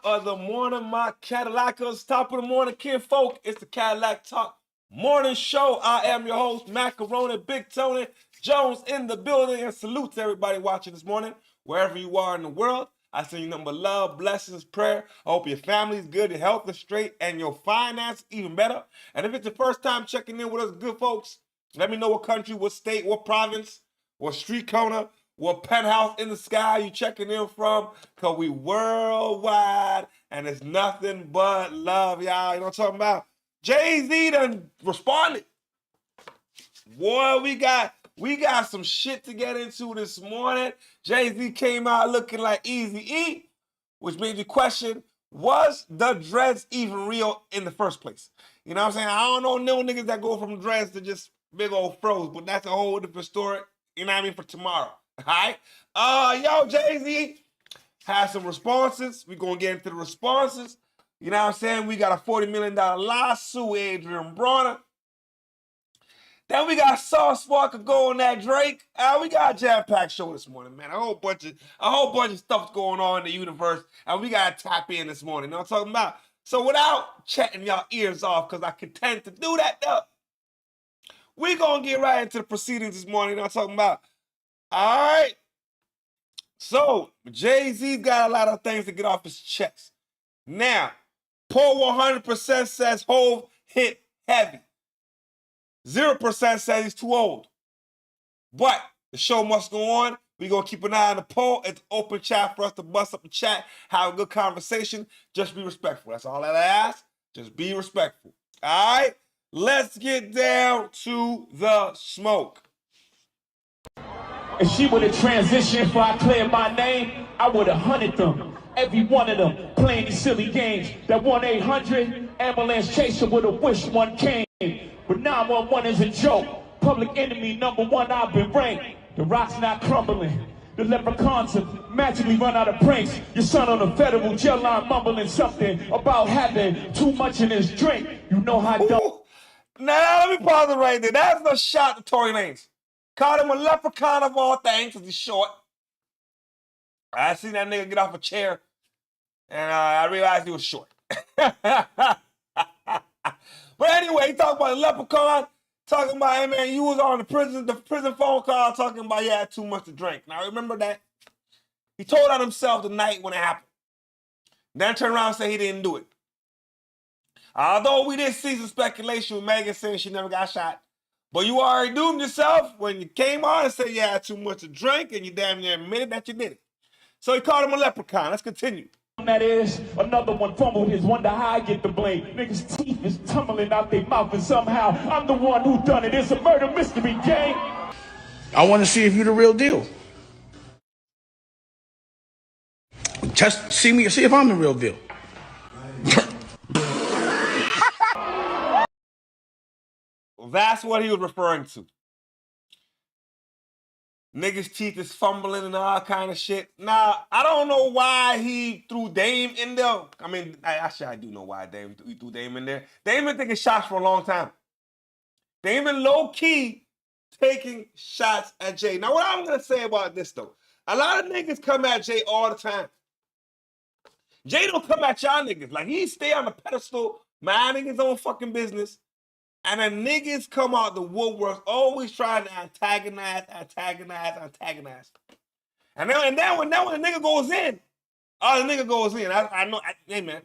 of the morning, my Cadillacers. Top of the morning, kinfolk. It's the Cadillac Talk Morning Show. I am your host, Macaroni, Big Tony Jones in the building. And salute to everybody watching this morning, wherever you are in the world. I send you nothing but love, blessings, prayer. I hope your family's good, your health is straight, and your finance even better. And if it's your first time checking in with us, good folks, let me know what country, what state, what province, what street corner, what penthouse in the sky you checking in from, because we worldwide, and it's nothing but love, y'all. You know what I'm talking about? Jay-Z done responded. Boy, we got some shit to get into this morning. Jay-Z came out looking like Eazy-E, which made you question, was the dreads even real in the first place? You know what I'm saying? I don't know no niggas that go from dreads to just big old froze, but that's a whole different story, you know what I mean, for tomorrow. All right? Yo, Jay-Z has some responses. We're going to get into the responses. You know what I'm saying? We got a $40 million lawsuit with Adrien Broner. Then we got Sauce Walka going at Drake. We got a jam-packed show this morning, man. A whole bunch of stuff's going on in the universe, and we got to tap in this morning. You know what I'm talking about? So without chatting y'all ears off, because I can tend to do that, though, we're going to get right into the proceedings this morning. You know what I'm talking about? All right. So, Jay-Z's got a lot of things to get off his chest. Now, Poll 100% says Hov hit heavy. 0% says he's too old. But the show must go on. We're going to keep an eye on the poll. It's open chat for us to bust up the chat, have a good conversation. Just be respectful. That's all that I ask. Just be respectful. All right? Let's get down to the smoke. If she would have transitioned before I cleared my name, I would have hunted them. Every one of them playing these silly games. That 1-800 ambulance chaser would have wished one came. But 911 is a joke. Public enemy #1, I've been ranked. The rock's not crumbling. The leprechauns have magically run out of pranks. Your son on a federal jail line mumbling something about having too much in his drink. You know how dumb. Now, let me pause it right there. That's a shot to Tory Lanez. Called him a leprechaun of all things because he's short. I seen that nigga get off a chair, and I realized he was short. But anyway, he talking about a leprechaun, talking about, hey man, you was on the prison phone call talking about you had too much to drink. Now remember that? He told on himself the night when it happened. Then turned around and said he didn't do it. Although we did see some speculation with Megan saying she never got shot. But you already doomed yourself when you came on and said you had too much to drink and you damn near admitted that you did it. So he called him a leprechaun. Let's continue. That is, another one fumbled his, wonder how I get the blame. Niggas' teeth is tumbling out their mouth and somehow I'm the one who done it. It's a murder mystery game. I want to see if you're the real deal. Just see if I'm the real deal. That's what he was referring to. Niggas' teeth is fumbling and all kind of shit. Now, I don't know why he threw Dame in there. I mean, actually, I do know why he threw Dame in there. Dame been taking shots for a long time. Dame been low-key taking shots at Jay. Now, what I'm going to say about this, though, a lot of niggas come at Jay all the time. Jay don't come at y'all niggas. Like, he stay on the pedestal, minding his own fucking business. And the niggas come out the woodworks always trying to antagonize. And then when the nigga goes in, the nigga goes in. I know, hey man,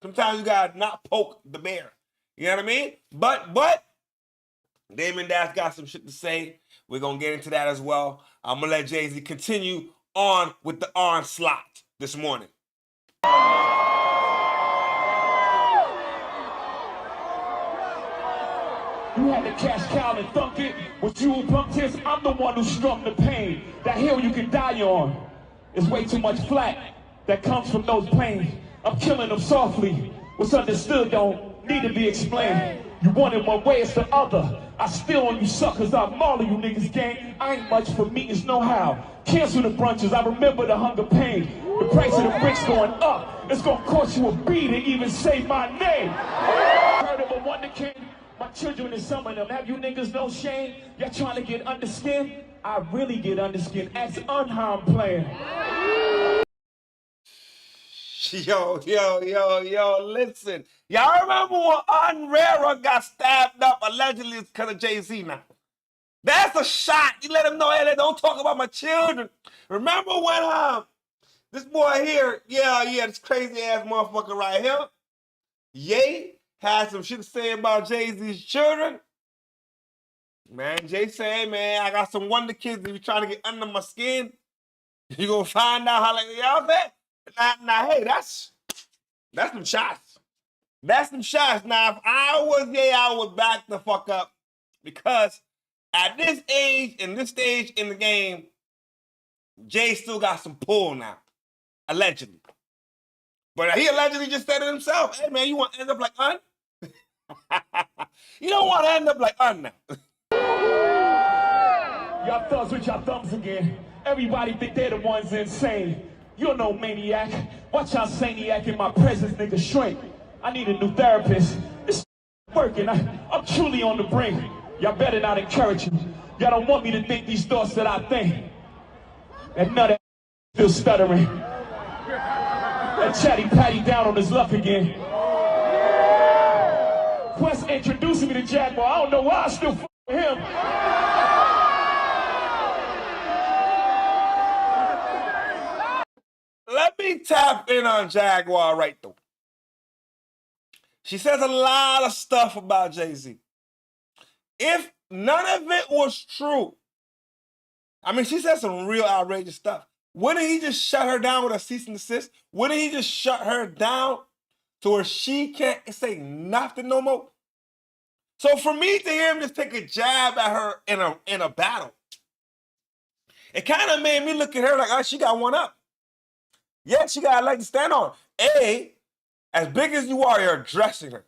sometimes you gotta not poke the bear. You know what I mean? But Damon Dash got some shit to say. We're gonna get into that as well. I'm gonna let Jay-Z continue on with the onslaught this morning. You had to cash cow and thunk it. With you punked his, I'm the one who strung the pain. That hill you can die on is way too much flat that comes from those plains. I'm killing them softly. What's understood don't need to be explained. You want it one way, it's the other. I still on you suckers, I maul you niggas gang. I ain't much for me, it's no how. Cancel the brunches, I remember the hunger pain. The price of the bricks going up. It's gonna cost you a beat to even say my name. Heard of a wonder king? My children and some of them, have you niggas no shame? Y'all trying to get under skin? I really get under skin. Ask Unharmed playing. Yo, listen. Y'all remember when Unrera got stabbed up allegedly because of Jay-Z now? That's a shot. You let him know, hey, don't talk about my children. Remember when this boy here, this crazy ass motherfucker right here, Ye, had some shit to say about Jay-Z's children? Man, Jay say, man, I got some wonder kids that be trying to get under my skin. You gonna find out how, like, y'all said? Now, hey, that's some shots. That's some shots. Now, if I was Ye, I would back the fuck up. Because at this age, in this stage in the game, Jay still got some pull now. Allegedly. But he allegedly just said it himself. Hey, man, you want to end up like Un? You don't want to end up like Un now. Y'all thugs with y'all thumbs again. Everybody think they're the ones insane. You're no maniac. Watch y'all saniac in my presence, nigga, shrink. I need a new therapist. This working. I'm truly on the brink. Y'all better not encourage me. Y'all don't want me to think these thoughts that I think. And none of that still stuttering. That chatty patty down on his luck again. Quest introducing me to Jaguar. I don't know why I still f with him. Let me tap in on Jaguar right though. She says a lot of stuff about Jay-Z. If none of it was true, I mean, she said some real outrageous stuff. Wouldn't he just shut her down with a cease and desist? Wouldn't he just shut her down to where she can't say nothing no more? So for me to hear him just take a jab at her in a battle, it kind of made me look at her like, oh, she got one up. Yeah, she got a leg to stand on. A, as big as you are, you're addressing her.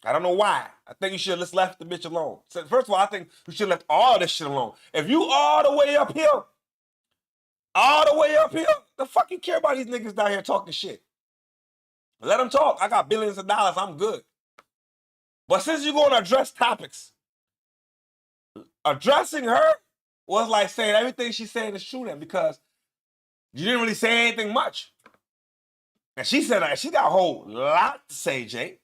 I don't know why. I think you should have just left the bitch alone. So first of all, I think you should have left all this shit alone. If you all the way up here, the fuck you care about these niggas down here talking shit? Let them talk. I got billions of dollars. I'm good. But since you're going to address topics, addressing her was like saying everything she's saying is true then, because you didn't really say anything much. And she said that she got a whole lot to say, Jay.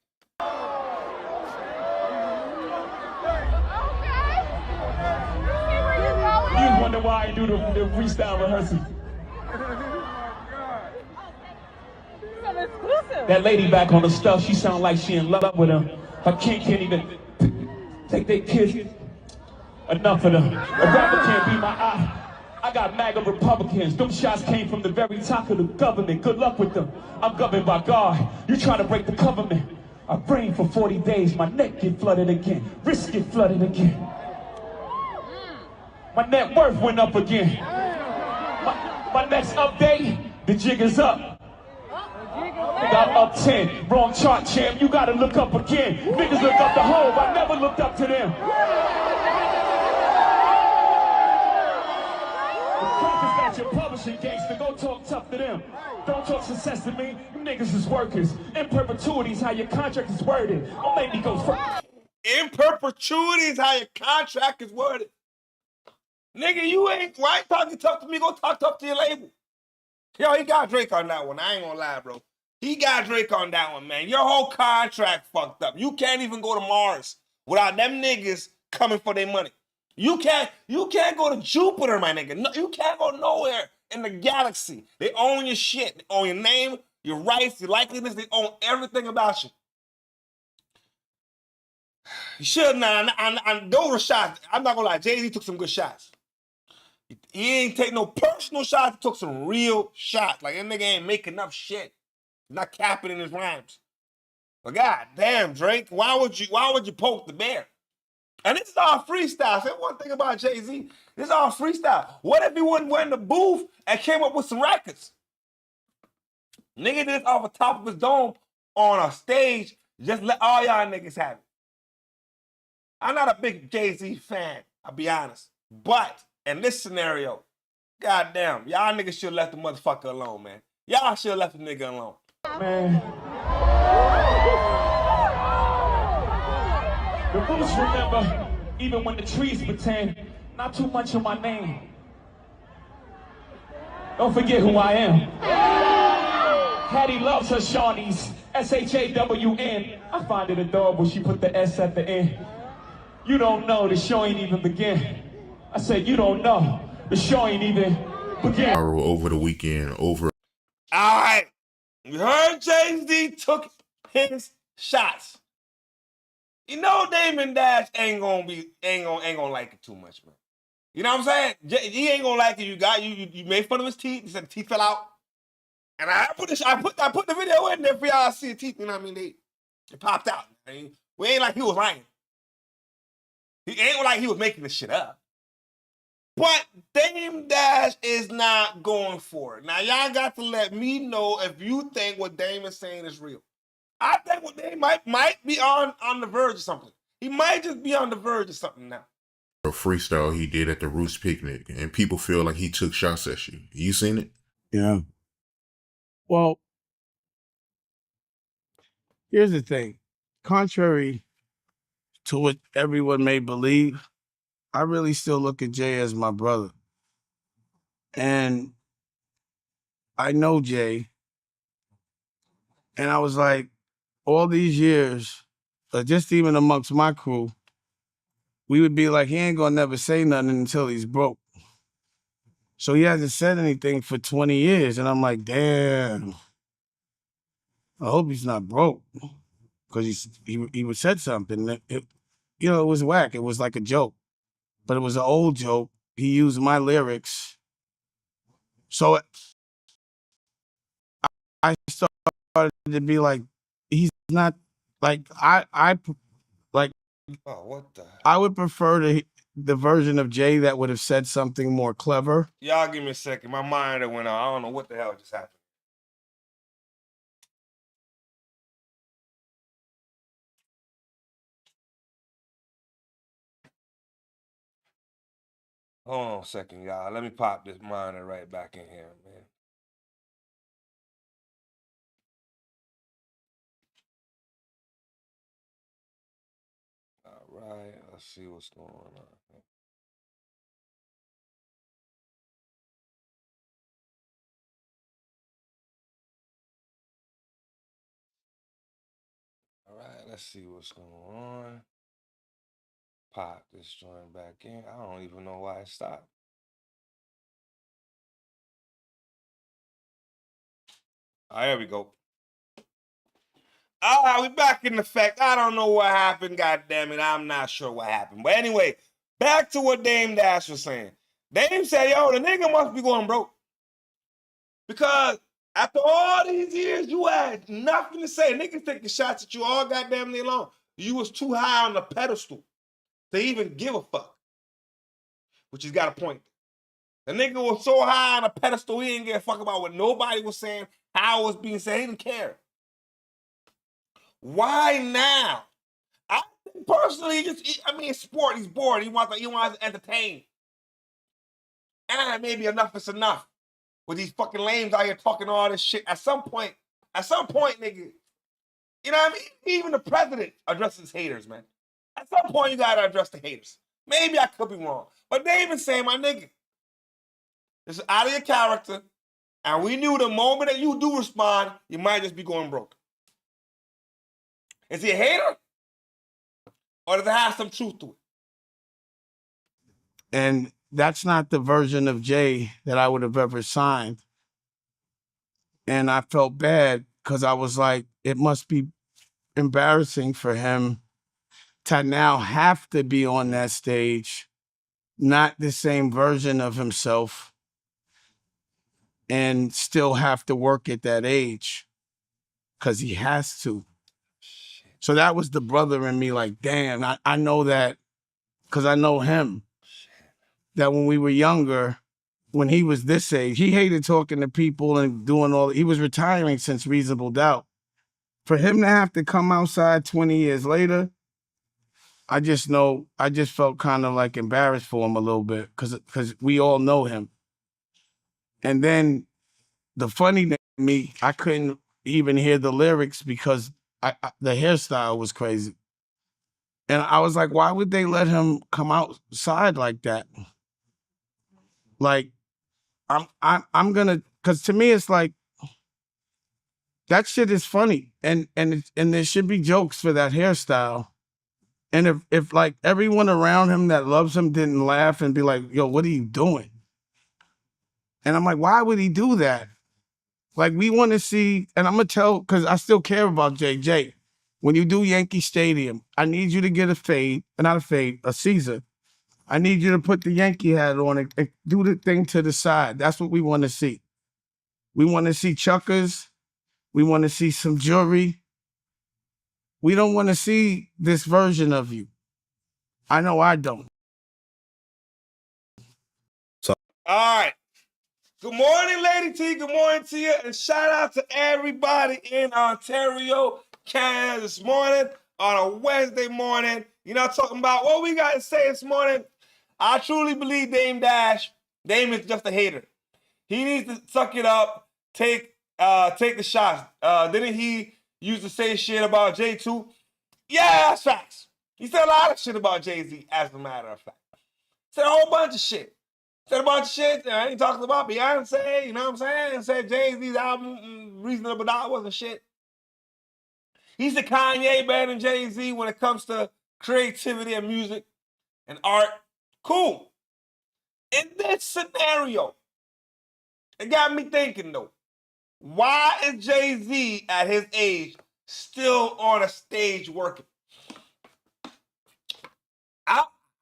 You wonder why I do the freestyle rehearsal. That lady back on the stuff, she sound like she in love with him. Her king can't even take their kids. Enough of them. A rapper can't be my eye. I got MAGA Republicans. Them shots came from the very top of the government. Good luck with them. I'm governed by God. You trying to break the government. I brain for 40 days. My neck get flooded again. Wrist get flooded again. My net worth went up again. My next update, the jig is up. Got up 10. Wrong chart, champ. You gotta look up again. Niggas look up the hole. I never looked up to them. Your publishing gangster, go talk tough to them. Don't talk success to me. You niggas is workers. In perpetuity is how your contract is worded. Don't make me go first. In perpetuity is how your contract is worded. Nigga, why ain't talking tough to me? Go talk tough to your label. Yo, he got Drake on that one. I ain't gonna lie, bro. He got Drake on that one, man. Your whole contract fucked up. You can't even go to Mars without them niggas coming for their money. You can't go to Jupiter, my nigga. No, you can't go nowhere in the galaxy. They own your shit. They own your name, your rights, your likeliness. They own everything about you. You should not. And those were shots. I'm not gonna lie. Jay-Z took some good shots. He ain't take no personal shots. He took some real shots. Like, that nigga ain't making up shit. He's not capping in his rhymes. But god damn, Drake, why would you poke the bear? And this is all freestyle. Say one thing about Jay-Z, this is all freestyle. What if he wouldn't went in the booth and came up with some records? Nigga did this off the top of his dome on a stage. Just let all y'all niggas have it. I'm not a big Jay-Z fan, I'll be honest. But in this scenario, goddamn, y'all niggas should have left the motherfucker alone, man. Y'all should have left the nigga alone. Man. The roots remember, even when the trees pretend, not too much of my name. Don't forget who I am. Hattie loves her Shawnees. S-H-A-W-N. I find it adorable she put the S at the end. You don't know, the show ain't even begin. I said, you don't know, the show ain't even begin. Over the weekend, over. All right. You heard Jay-Z took his shots. You know Damon Dash ain't gonna like it too much, man. You know what I'm saying? He ain't gonna like it. You made fun of his teeth. He said the teeth fell out. And I put the video in there for y'all to see the teeth. You know what I mean? They popped out. I mean, we ain't like he was lying. He ain't like he was making this shit up. But Dame Dash is not going for it. Now, y'all got to let me know if you think what Dame is saying is real. I think what Dame might be on the verge of something. He might just be on the verge of something now. A freestyle he did at the Roots picnic, and people feel like he took shots at you. You seen it? Yeah. Well, here's the thing. Contrary to what everyone may believe, I really still look at Jay as my brother. And I know Jay. And I was like, all these years, just even amongst my crew, we would be like, he ain't gonna never say nothing until he's broke. So he hasn't said anything for 20 years. And I'm like, damn, I hope he's not broke. Because he said something. It was whack. It was like a joke. But it was an old joke. He used my lyrics. So I started to be like, he's not, like, Oh, what the? I would prefer the version of Jay that would have said something more clever. Y'all give me a second. My mind went out. I don't know what the hell just happened. Hold on a second, y'all. Let me pop this monitor right back in here, man. All right, let's see what's going on. All right, let's see what's going on. Pop this joint back in. I don't even know why it stopped. All right, here we go. All right, we back in effect. I don't know what happened. God damn it, I'm not sure what happened. But anyway, back to what Dame Dash was saying. Dame said, yo, the nigga must be going broke. Because after all these years, you had nothing to say. Niggas taking shots at you all goddamn day long. You was too high on the pedestal to even give a fuck. Which he's got a point. The nigga was so high on a pedestal, he didn't give a fuck about what nobody was saying, how it was being said. He didn't care. Why now? I think personally, it's sport. He's bored. He wants to entertain. And maybe enough is enough. With these fucking lames out here talking all this shit. At some point, nigga, you know what I mean? Even the president addresses haters, man. At some point, you gotta address the haters. Maybe I could be wrong. But they even say, my nigga, this is out of your character. And we knew the moment that you do respond, you might just be going broke. Is he a hater? Or does it have some truth to it? And that's not the version of Jay that I would have ever signed. And I felt bad because I was like, it must be embarrassing for him to now have to be on that stage, not the same version of himself, and still have to work at that age because he has to. Shit. So that was the brother in me, like, damn, I know that because I know him. That when we were younger, when he was this age, he hated talking to people and doing all. He was retiring since Reasonable Doubt. For him to have to come outside 20 years later, I just felt kind of like embarrassed for him a little bit because we all know him. And then the funny thing to me, I couldn't even hear the lyrics because the hairstyle was crazy. And I was like, why would they let him come outside like that? Like, I'm gonna, because to me it's like, that shit is funny. And there should be jokes for that hairstyle. And if like everyone around him that loves him didn't laugh and be like, yo, what are you doing? And I'm like, why would he do that? Like, we want to see, and I'm going to tell, because I still care about JJ. When you do Yankee Stadium, I need you to get a Caesar. I need you to put the Yankee hat on and do the thing to the side. That's what we want to see. We want to see chuckers. We want to see some jewelry. We don't want to see this version of you. I know I don't. All right. Good morning, Lady T. Good morning to you. And shout out to everybody in Ontario, Canada this morning on a Wednesday morning. You know, talking about what we got to say this morning. I truly believe Dame is just a hater. He needs to suck it up, take the shots. Didn't he used to say shit about Jay too? Yeah, that's facts. He said a lot of shit about Jay-Z, as a matter of fact. Said a whole bunch of shit. Said a bunch of shit. I ain't talking about Beyonce, you know what I'm saying? Said Jay-Z's album, Reasonable Doubt, wasn't shit. He said Kanye better than Jay-Z when it comes to creativity and music and art. Cool. In this scenario, it got me thinking though, why is Jay-Z at his age still on a stage working?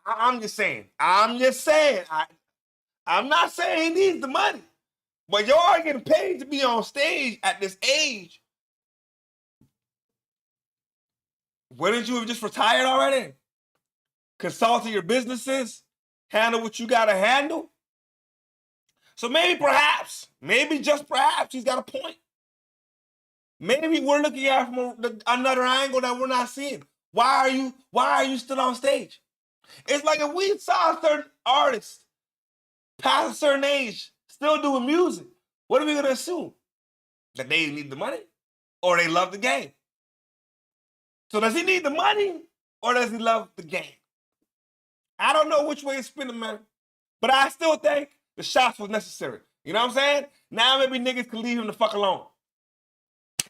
I'm just saying. I'm not saying he needs the money, but y'all getting paid to be on stage at this age. Wouldn't you have just retired already? Consulting your businesses, handle what you gotta handle. So maybe just perhaps, he's got a point. Maybe we're looking at it from another angle that we're not seeing. Why are you still on stage? It's like if we saw certain artists past a certain age still doing music, what are we gonna assume? That they need the money or they love the game? So does he need the money or does he love the game? I don't know which way it's spinning, man. But I still think the shots was necessary. You know what I'm saying? Now maybe niggas can leave him the fuck alone.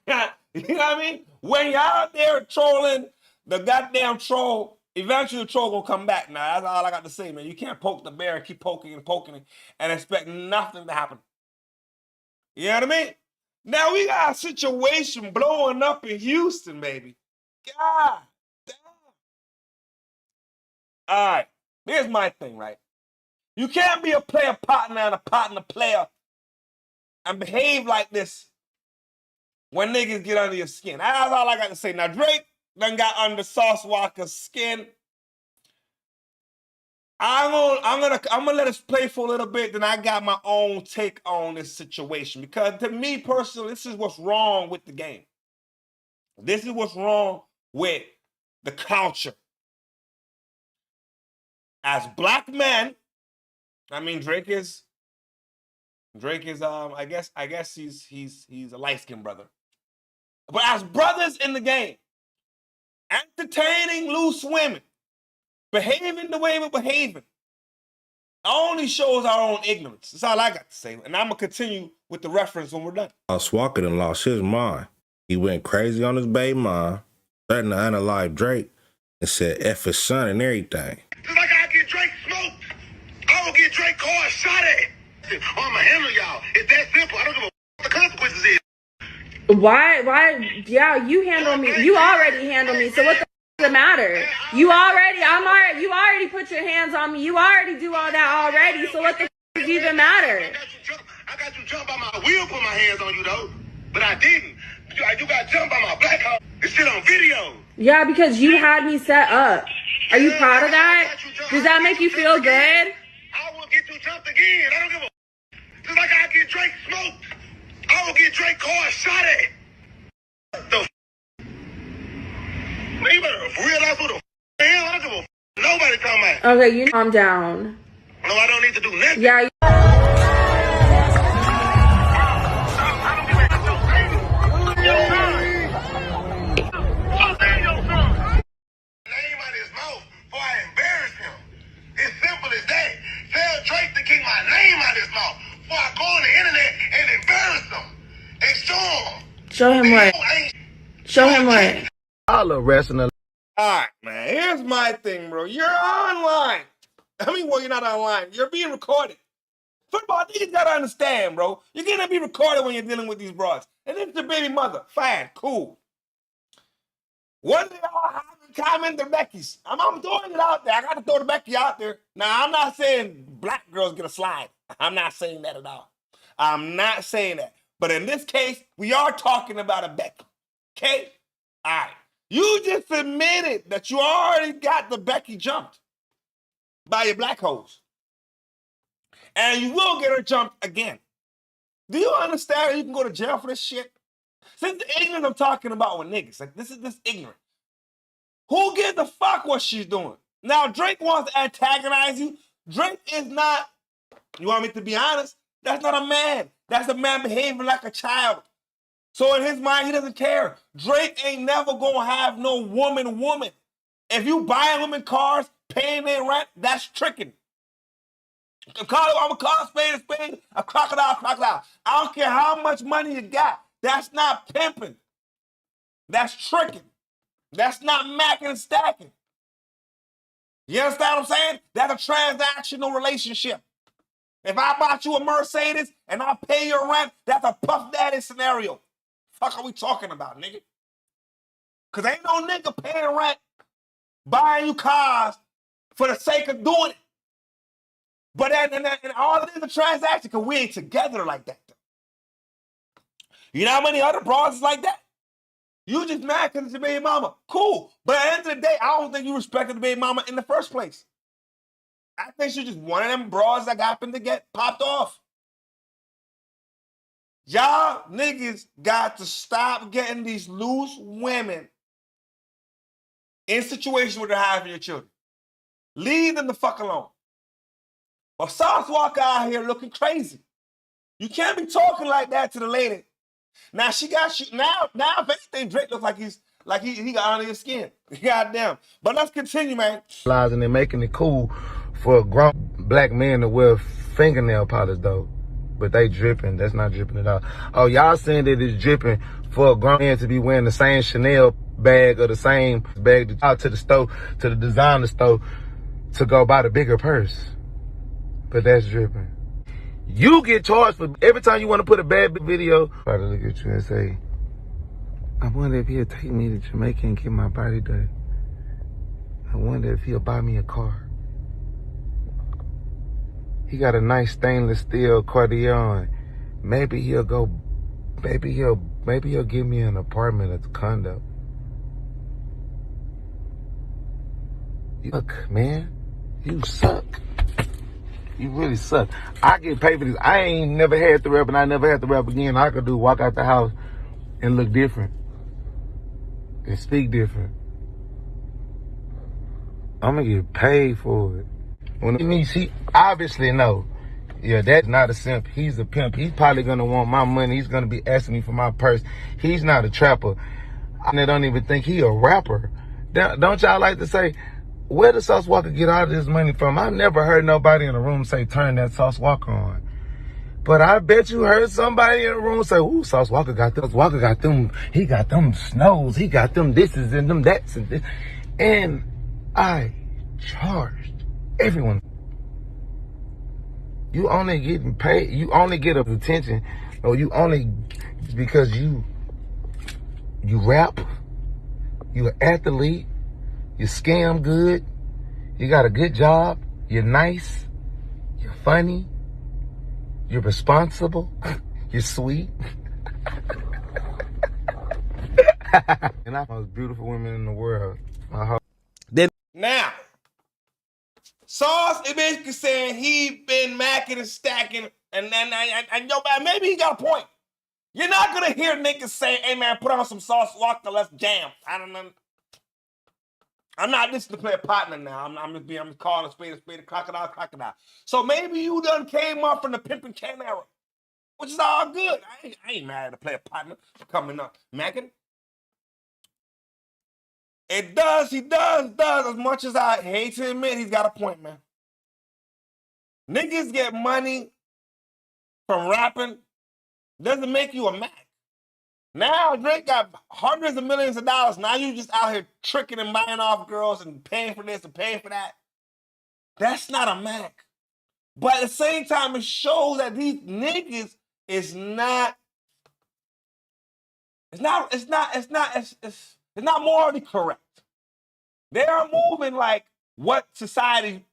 You know what I mean? When you're out there trolling the goddamn troll, eventually the troll gonna come back. Now, that's all I got to say, man. You can't poke the bear and keep poking and expect nothing to happen. You know what I mean? Now we got a situation blowing up in Houston, baby. God damn. All right, here's my thing, right? You can't be a player partner and a partner player and behave like this when niggas get under your skin. That's all I got to say. Now, Drake done got under Sauce Walka's skin. I'm gonna let us play for a little bit, then I got my own take on this situation. Because to me personally, this is what's wrong with the game. This is what's wrong with the culture. As black men, I mean Drake is I guess he's a light-skinned brother. But as brothers in the game, entertaining loose women, behaving the way we're behaving, only shows our own ignorance. That's all I got to say. And I'm going to continue with the reference when we're done. Sauce Walka done lost his mind. He went crazy on his baby mom, threatened to unalive Drake, and said F his son and everything. Just like I get Drake smoked, I will get Drake car shot at. I'ma handle y'all. It's that simple. I don't give a what the consequences is. Why? Yeah, you handle me. You already handle me. So what the does it matter? You already put your hands on me. You already do all that already. So what the does even matter? I got you jump by my wheel, put my hands on you though, but I didn't. You got jumped by my black car. It's shit on video. Yeah, because you had me set up. Are you proud of that? Does that make you feel good? I will get you jumped again. I don't give a just like I get Drake smoked, I will get Drake car shot at. The man, you better realize who the hell I don't give a nobody talking about. Okay, you calm down. No, I don't need to do nothing. Yeah. Name out his mouth before I embarrass him. It's simple as that. Tell Drake to keep my name out his mouth before I go on the internet and embarrass him and show him. Show him what. Show him what. All the rest of the. All right, man. Here's my thing, bro. You're online. Well, you're not online. You're being recorded. First of all, niggas gotta understand, bro. You're gonna be recorded when you're dealing with these broads. And it's the baby mother. Fine, cool. What do y'all have in common? The Becky's. I'm throwing it out there. I gotta throw the Becky out there. Now, I'm not saying black girls get a slide. I'm not saying that at all. I'm not saying that. But in this case, we are talking about a Becky. Okay? All right. You just admitted that you already got the Becky jumped by your black hoes. And you will get her jumped again. Do you understand you can go to jail for this shit? Since the ignorance I'm talking about with niggas, like this is this ignorant. Who gives a fuck what she's doing? Now, Drake wants to antagonize you. Drake is not, you want me to be honest? That's not a man. That's a man behaving like a child. So in his mind, he doesn't care. Drake ain't never gonna have no woman. If you buy women cars, paying their rent, that's tricking. I'm gonna call a spade, a crocodile. I don't care how much money you got. That's not pimping. That's tricking. That's not macking and stacking. You understand what I'm saying? That's a transactional relationship. If I bought you a Mercedes and I pay your rent, that's a Puff Daddy scenario. Fuck are we talking about, nigga? Because ain't no nigga paying rent, buying you cars for the sake of doing it. But and all it is a transaction because we ain't together like that. Though. You know how many other broads is like that? You just mad because it's your baby mama. Cool. But at the end of the day, I don't think you respected the baby mama in the first place. I think she's just one of them broads that happened to get popped off. Y'all niggas got to stop getting these loose women in situations where they're having your children. Leave them the fuck alone. Or Sauce Walka out here looking crazy. You can't be talking like that to the lady. Now she got you. Now if anything, Drake looks like he got under his skin. Goddamn. But let's continue, man. And they're making it cool for a grown black man to wear fingernail polish though. But they dripping. That's not dripping at all. Oh, y'all saying that it's dripping for a grown man to be wearing the same Chanel bag or the same bag out to the store, to the designer store, to go buy the bigger purse. But that's dripping. You get charged for every time you want to put a bad video. Try to look at you and say, I wonder if he'll take me to Jamaica and get my body done. I wonder if he'll buy me a car. He got a nice stainless steel Cardion. Maybe he'll give me an apartment at the condo. Look, man, you suck. You really suck. I get paid for this. I ain't never had to rap and I never had to rap again. I could do walk out the house and look different. And speak different. I'm gonna get paid for it. When he obviously know, yeah, that's not a simp. He's a pimp. He's probably gonna want my money. He's gonna be asking me for my purse. He's not a trapper. I don't even think he a rapper. Don't y'all like to say, where does Sauce Walka get all this money from? I never heard nobody in the room say, turn that Sauce Walka on. But I bet you heard somebody in the room say, ooh, Sauce Walka got them. Walka got them. He got them snows. He got them thises and them that's and this. And I charged everyone. You only getting paid. You only get attention, or you only because you rap. You an athlete. You scam good. You got a good job. You're nice. You're funny. You're responsible. You're sweet. And I'm the most beautiful women in the world. Now, Sauce is basically saying he been macking and stacking, and yo, man, maybe he got a point. You're not gonna hear niggas say, "Hey, man, put on some Sauce Walka, let's jam." I don't know. I'm not listening to play a partner now. I'm just calling a spade, a crocodile. So maybe you done came up from the pimping can era, which is all good. I ain't mad to play a partner coming up, macking. He does, as much as I hate to admit, he's got a point, man. Niggas get money from rapping, doesn't make you a Mac. Now Drake got hundreds of millions of dollars. Now you just out here tricking and buying off girls and paying for this and paying for that. That's not a Mac. But at the same time, it shows that these niggas is not. It's not morally correct. They are moving like what society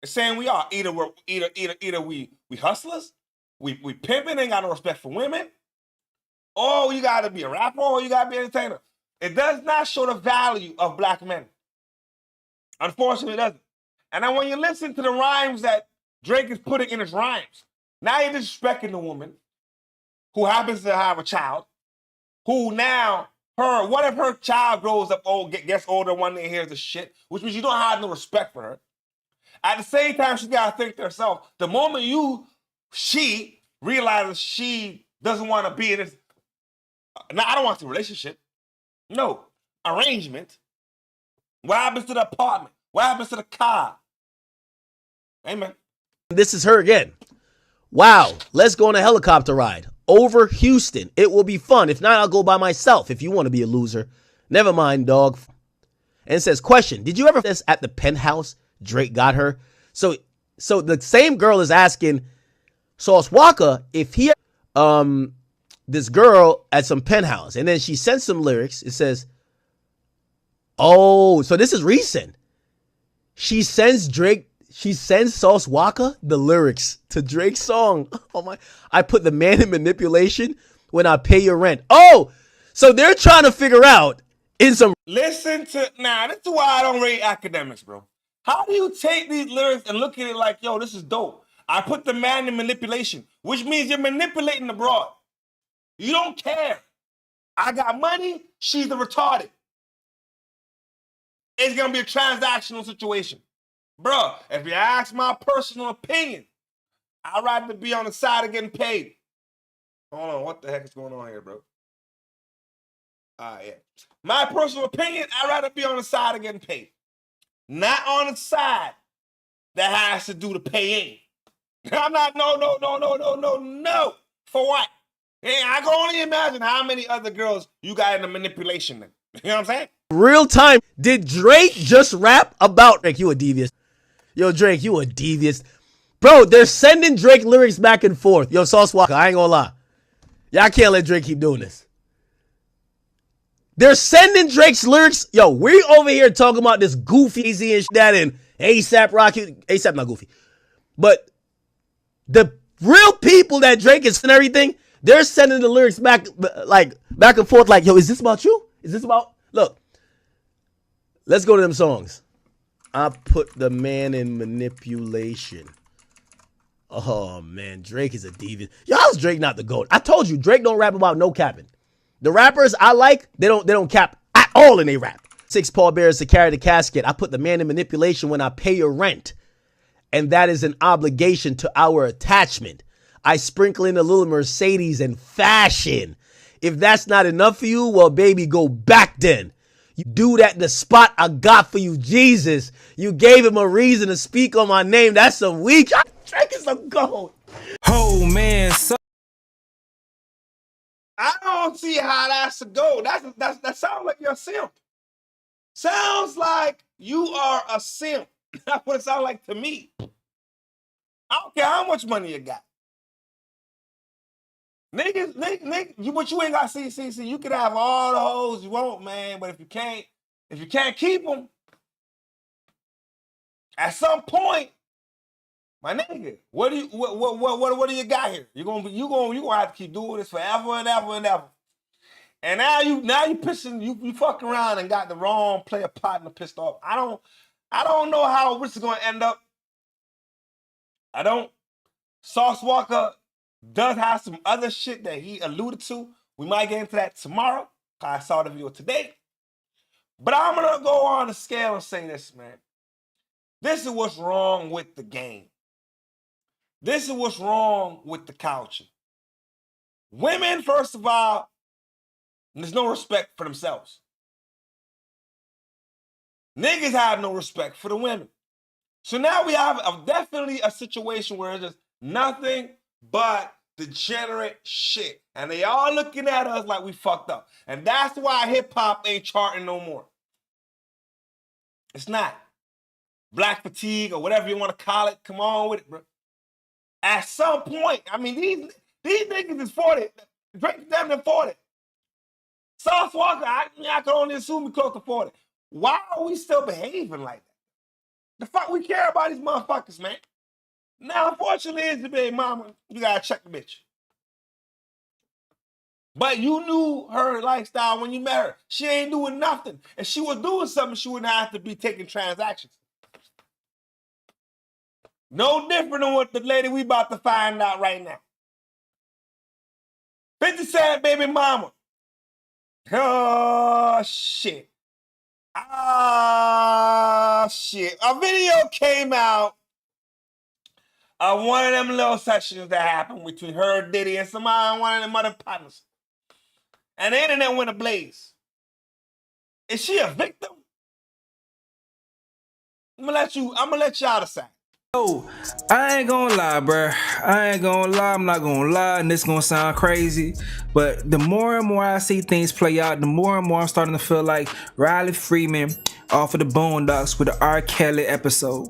is saying we are. Either we hustlers, we pimping, ain't got no respect for women, or you gotta be a rapper, or you gotta be an entertainer. It does not show the value of black men. Unfortunately, it doesn't. And then when you listen to the rhymes that Drake is putting in his rhymes, now you're disrespecting the woman who happens to have a child, who now, what if her child grows up old, gets older one day and hears the shit, which means you don't have no respect for her. At the same time, she's got to think to herself, the moment she realizes she doesn't want to be in this, now I don't want the relationship, no, arrangement, what happens to the apartment? What happens to the car? Amen. This is her again. Wow, let's go on a helicopter ride over Houston. It will be fun. If not, I'll go by myself if you want to be a loser. Never mind, dog. And it says, question, did you ever this at the penthouse Drake got her? So the same girl is asking Sauce Walka if he this girl at some penthouse, and then she sent some lyrics. It says, oh, so this is recent. She sends Sauce Walka the lyrics to Drake's song. Oh my, I put the man in manipulation when I pay your rent. Oh, so they're trying to figure out in some. Listen to, this is why I don't rate academics, bro. How do you take these lyrics and look at it like, yo, this is dope? I put the man in manipulation, which means you're manipulating the broad. You don't care. I got money, she's the retarded. It's going to be a transactional situation. Bro, if you ask my personal opinion, I'd rather be on the side of getting paid. Hold on, what the heck is going on here, bro? Yeah. My personal opinion, I'd rather be on the side of getting paid. Not on the side that has to do the paying. I'm not, no. For what? I can only imagine how many other girls you got in the manipulation then. You know what I'm saying? Real time. Did Drake just rap about Drake? You a devious. Yo, Drake, you a devious. Bro, they're sending Drake lyrics back and forth. Yo, Sauce Walka, I ain't gonna lie. Y'all can't let Drake keep doing this. They're sending Drake's lyrics. Yo, we over here talking about this goofy and shit that and ASAP Rocky. ASAP not goofy. But the real people that Drake is and everything, they're sending the lyrics back and forth like, yo, is this about you? Is this about... Look, let's go to them songs. I put the man in manipulation. Oh, man, Drake is a deviant. Y'all's Drake not the GOAT. I told you, Drake don't rap about no capping. The rappers I like, they don't cap at all in they rap. 6 pallbearers to carry the casket. I put the man in manipulation when I pay your rent. And that is an obligation to our attachment. I sprinkle in a little Mercedes and fashion. If that's not enough for you, well, baby, go back then. You do that in the spot I got for you, Jesus. You gave him a reason to speak on my name. That's some weak. Drake is a GOAT. Oh, man. I don't see how that's a go. That sounds like you're a simp. Sounds like you are a simp. That's what it sounds like to me. I don't care how much money you got. Niggas, but you ain't got see. You can have all the hoes you want, man. But if you can't keep them, at some point, my nigga, what do you got here? You gonna have to keep doing this forever and ever and ever. And now you pissing, you fucking around and got the wrong player partner pissed off. I don't know how this is gonna end up. I don't. Sauce Walka does have some other shit that he alluded to. We might get into that tomorrow. I saw the video today. But I'm gonna go on the scale and say this, man. This is what's wrong with the game. This is what's wrong with the culture. Women, first of all, there's no respect for themselves. Niggas have no respect for the women. So now we have definitely a situation where it's just nothing but degenerate shit. And they all looking at us like we fucked up. And that's why hip-hop ain't charting no more. It's not. Black fatigue or whatever you want to call it. Come on with it, bro. At some point, I mean, these niggas is 40. Drake damn near 40. Sauce Walka, I can only assume he's close to 40. Why are we still behaving like that? The fuck we care about these motherfuckers, man. Now, unfortunately, it's the baby mama. You gotta check the bitch. But you knew her lifestyle when you met her. She ain't doing nothing. If she was doing something, she wouldn't have to be taking transactions. No different than what the lady we about to find out right now. 50 Cent baby mama. Oh, shit. Ah, shit. A video came out of one of them little sessions that happened between her, Diddy, and somebody, one of them other partners. And the internet went ablaze. Is she a victim? I'm gonna let y'all decide. Oh, I ain't gonna lie, bruh. I'm not gonna lie, and this gonna sound crazy, but the more and more I see things play out, the more and more I'm starting to feel like Riley Freeman off of the Boondocks with the R. Kelly episode.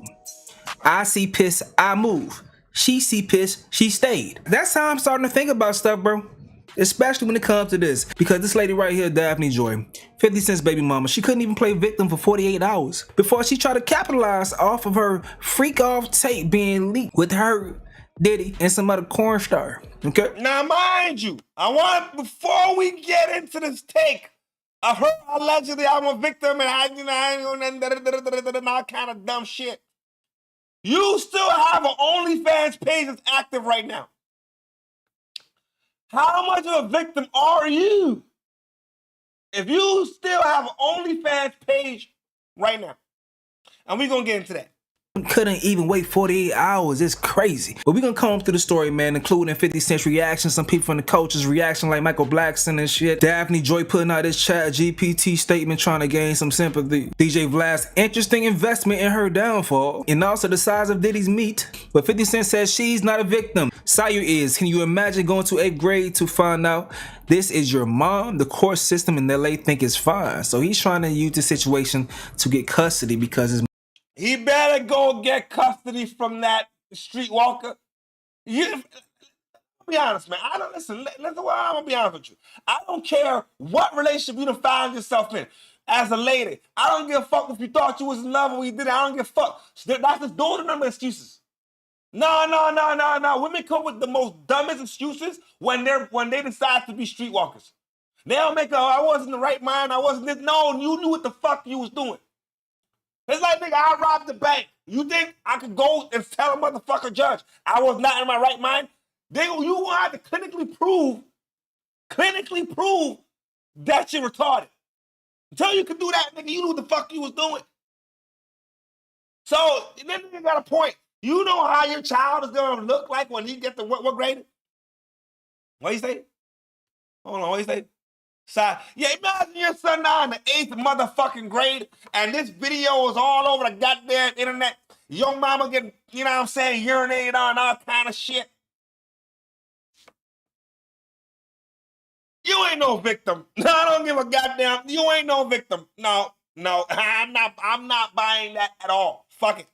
I see piss, I move. She see piss, she stayed. That's how I'm starting to think about stuff, bro. Especially when it comes to this. Because this lady right here, Daphne Joy, 50 Cent's baby mama, she couldn't even play victim for 48 hours before she tried to capitalize off of her freak off tape being leaked with her, Diddy, and some other corn star. Okay? Now, mind you, before we get into this take of her allegedly I'm a victim and I ain't all kind of dumb shit, you still have an OnlyFans page that's active right now. How much of a victim are you if you still have an OnlyFans page right now? And we're going to get into that. Couldn't even wait 48 hours. It's crazy. But we're gonna comb through the story, man, including 50 Cent's reaction, some people from the coaches' reaction like Michael Blackson and shit. Daphne Joy putting out this chat GPT statement trying to gain some sympathy. DJ Vlad's interesting investment in her downfall. And also the size of Diddy's meat. But 50 Cent says she's not a victim. Sire is, can you imagine going to 8th grade to find out this is your mom? The court system in LA think it's fine. So he's trying to use the situation to get custody because his He better go get custody from that streetwalker. I'll be honest, man. Listen, I'm gonna be honest with you. I don't care what relationship you done found yourself in as a lady. I don't give a fuck if you thought you was in love when you did it. I don't give a fuck. That's just those are number excuses. No. Women come with the most dumbest excuses when they decide to be streetwalkers. They don't make I wasn't in the right mind. I wasn't this. No, you knew what the fuck you was doing. It's like, nigga, I robbed the bank. You think I could go and tell a motherfucker judge I was not in my right mind? You gonna have to clinically prove that you're retarded. Until you can do that, nigga, you knew what the fuck you was doing. So, then you got a point. You know how your child is gonna look like when he get to what grade? What you say? Hold on, what you say? Yeah, imagine your son now in the 8th motherfucking grade, and this video is all over the goddamn internet. Your mama getting, you know what I'm saying, urinated on, all kind of shit. You ain't no victim. No, I don't give a goddamn. You ain't no victim. No, I'm not buying that at all. Fuck it.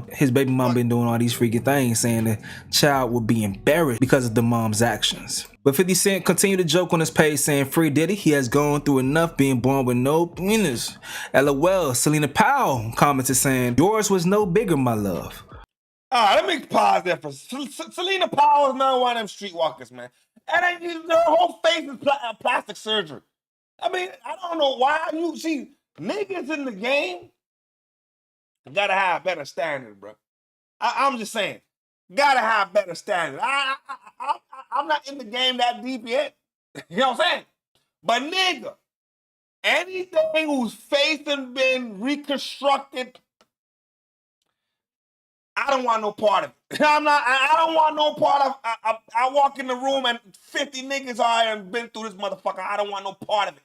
His baby mama been doing all these freaky things, saying the child would be embarrassed because of the mom's actions. But 50 Cent continued to joke on his page saying, free Diddy, he has gone through enough being born with no penis. LOL, Selena Powell commented saying, yours was no bigger, my love. Let me pause there for Selena Powell is not one of them streetwalkers, man. And her whole face is plastic surgery. I mean, I don't know why you see niggas in the game gotta have better standards, bro. I'm just saying, gotta have better standards. I'm not in the game that deep yet. You know what I'm saying? But nigga, anything whose face has been reconstructed, I don't want no part of it. I don't want no part of I walk in the room and 50 niggas have been through this motherfucker. I don't want no part of it.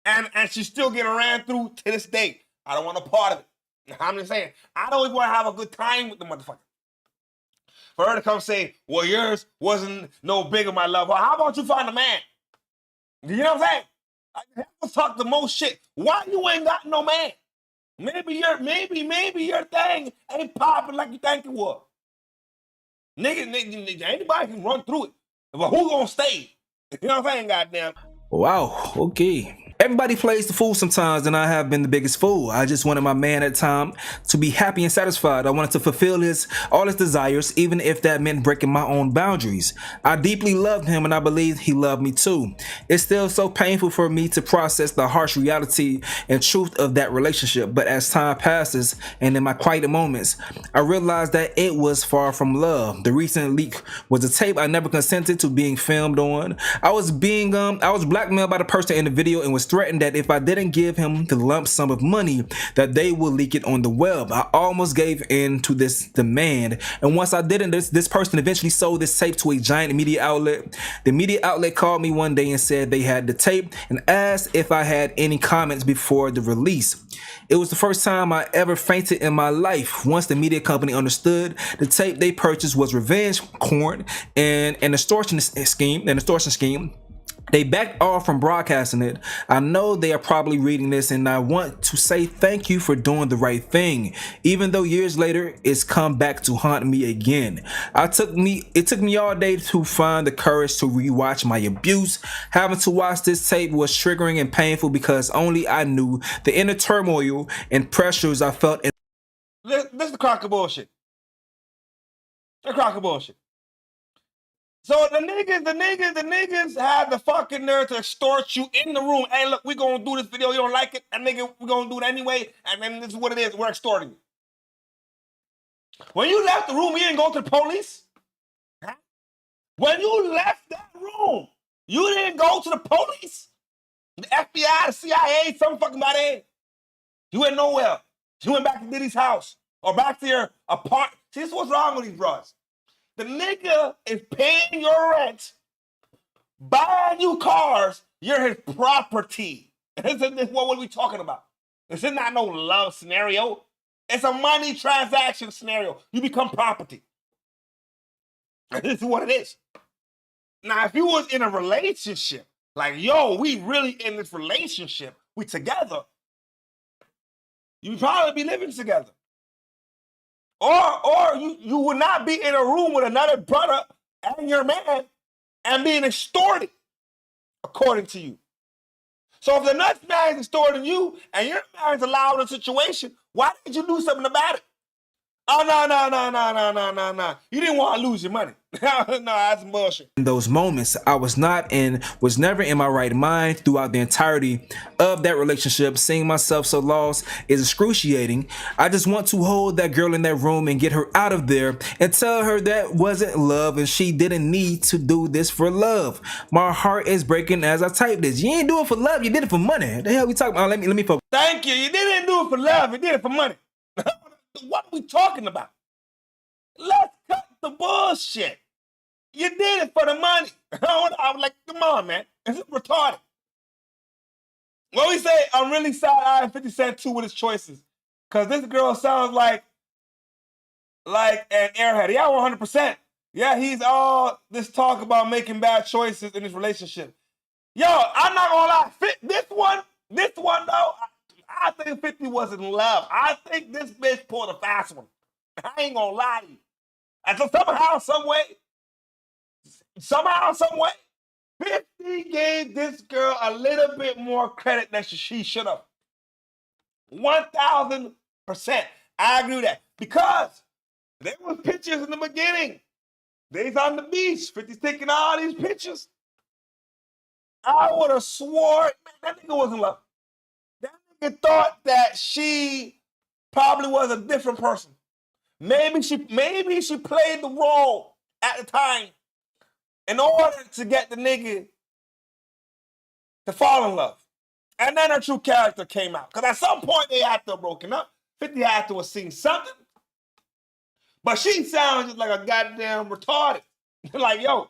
And she's still getting ran through to this day. I don't want no part of it. I'm just saying, I don't even want to have a good time with the motherfucker. for her to come say, well, yours wasn't no bigger, my love. Well, how about you find a man? You know what I'm saying? I talk the most shit. Why you ain't got no man? Maybe your thing ain't popping like you think it was. Nigga, anybody can run through it. But who gonna stay? You know what I'm saying, goddamn? Wow, okay. Everybody plays the fool sometimes, and I have been the biggest fool. I just wanted my man at the time to be happy and satisfied. I wanted to fulfill all his desires, even if that meant breaking my own boundaries. I deeply loved him, and I believe he loved me too. It's still so painful for me to process the harsh reality and truth of that relationship, but as time passes, and in my quiet moments, I realized that it was far from love. The recent leak was a tape I never consented to being filmed on. I was blackmailed by the person in the video and was threatened that if I didn't give him the lump sum of money, that they would leak it on the web. I almost gave in to this demand, and once I didn't, this person eventually sold this tape to a giant media outlet. The media outlet called me one day and said they had the tape and asked if I had any comments before the release. It was the first time I ever fainted in my life. Once the media company understood the tape they purchased was revenge porn and an extortion scheme, they backed off from broadcasting it. I know they are probably reading this, and I want to say thank you for doing the right thing, even though years later it's come back to haunt me again. It took me all day to find the courage to rewatch my abuse. Having to watch this tape was triggering and painful because only I knew the inner turmoil and pressures I felt. This is the crock of bullshit. The crock of bullshit. So the niggas had the fucking nerve to extort you in the room. Hey, look, we gonna do this video. You don't like it? And nigga, we gonna do it anyway. And then this is what it is. We're extorting you. When you left the room, you didn't go to the police. Huh? When you left that room, you didn't go to the police. The FBI, the CIA, some fucking body. You went nowhere. You went back to Diddy's house or back to your apartment. See, this is what's wrong with these broads. The nigga is paying your rent, buying you cars, you're his property. Isn't this what are we talking about? This is not no love scenario. It's a money transaction scenario. You become property. This is what it is. Now, if you was in a relationship, like, yo, we really in this relationship, we together, you'd probably be living together. Or you would not be in a room with another brother and your man and being extorted, according to you. So if the nuts man is extorting you and your man's allowed a situation, why didn't you do something about it? Oh, no. You didn't want to lose your money. No, that's bullshit. In those moments, I was never in my right mind throughout the entirety of that relationship. Seeing myself so lost is excruciating. I just want to hold that girl in that room and get her out of there and tell her that wasn't love and she didn't need to do this for love. My heart is breaking as I type this. You ain't do it for love, you did it for money. The hell we talking about? Let me focus. Thank you. You didn't do it for love, you did it for money. What are we talking about? Let's cut the bullshit. You did it for the money. I was like, come on, man. This is retarded. What we say, I'm really side-eyeing 50 Cent too with his choices. Because this girl sounds like an airhead. Yeah, 100%. Yeah, he's all this talk about making bad choices in his relationship. Yo, I'm not gonna lie. This one though, I think 50 was in love. I think this bitch pulled a fast one. I ain't gonna lie to you. And so somehow, some way, 50 gave this girl a little bit more credit than she should have. 1,000%. I agree with that. Because there was pictures in the beginning. They's on the beach. 50's taking all these pictures. I would have swore, man, that nigga was in love. That nigga thought that she probably was a different person. Maybe she played the role at the time in order to get the nigga to fall in love. And then her true character came out. Because at some point they had to have broken up. 50 had to have seen something. But she sounds just like a goddamn retarded. Like, yo,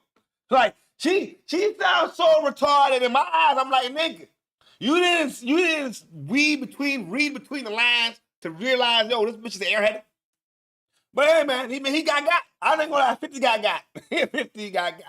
like she sounds so retarded in my eyes. I'm like, nigga, you didn't read between the lines to realize, yo, this bitch is an airhead. But hey, man, he got. I ain't gonna lie, 50 got. 50 got.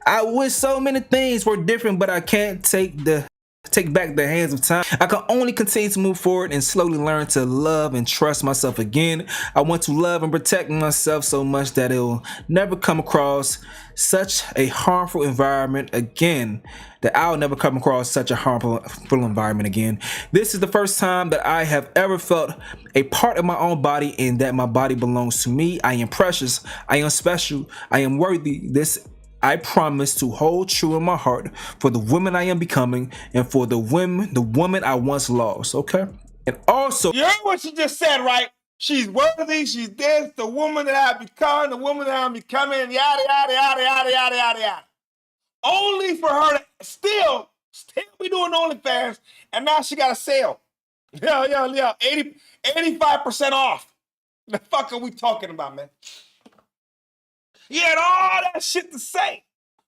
I wish so many things were different, but I can't take back the hands of time. I can only continue to move forward and slowly learn to love and trust myself again. I want to love and protect myself so much that it will never come across such a harmful environment again. That I'll never come across such a harmful environment again. This is the first time that I have ever felt a part of my own body and that my body belongs to me. I am precious. I am special. I am worthy. This I promise to hold true in my heart for the woman I am becoming and for the woman I once lost, okay? And also, you heard what she just said, right? She's worthy, she's this, the woman that I've become, the woman that I'm becoming, yada, yada, yada, yada, yada, yada, yada. Only for her to still be doing OnlyFans, and now she got a sale. Yeah, 85% off. The fuck are we talking about, man? You had all that shit to say,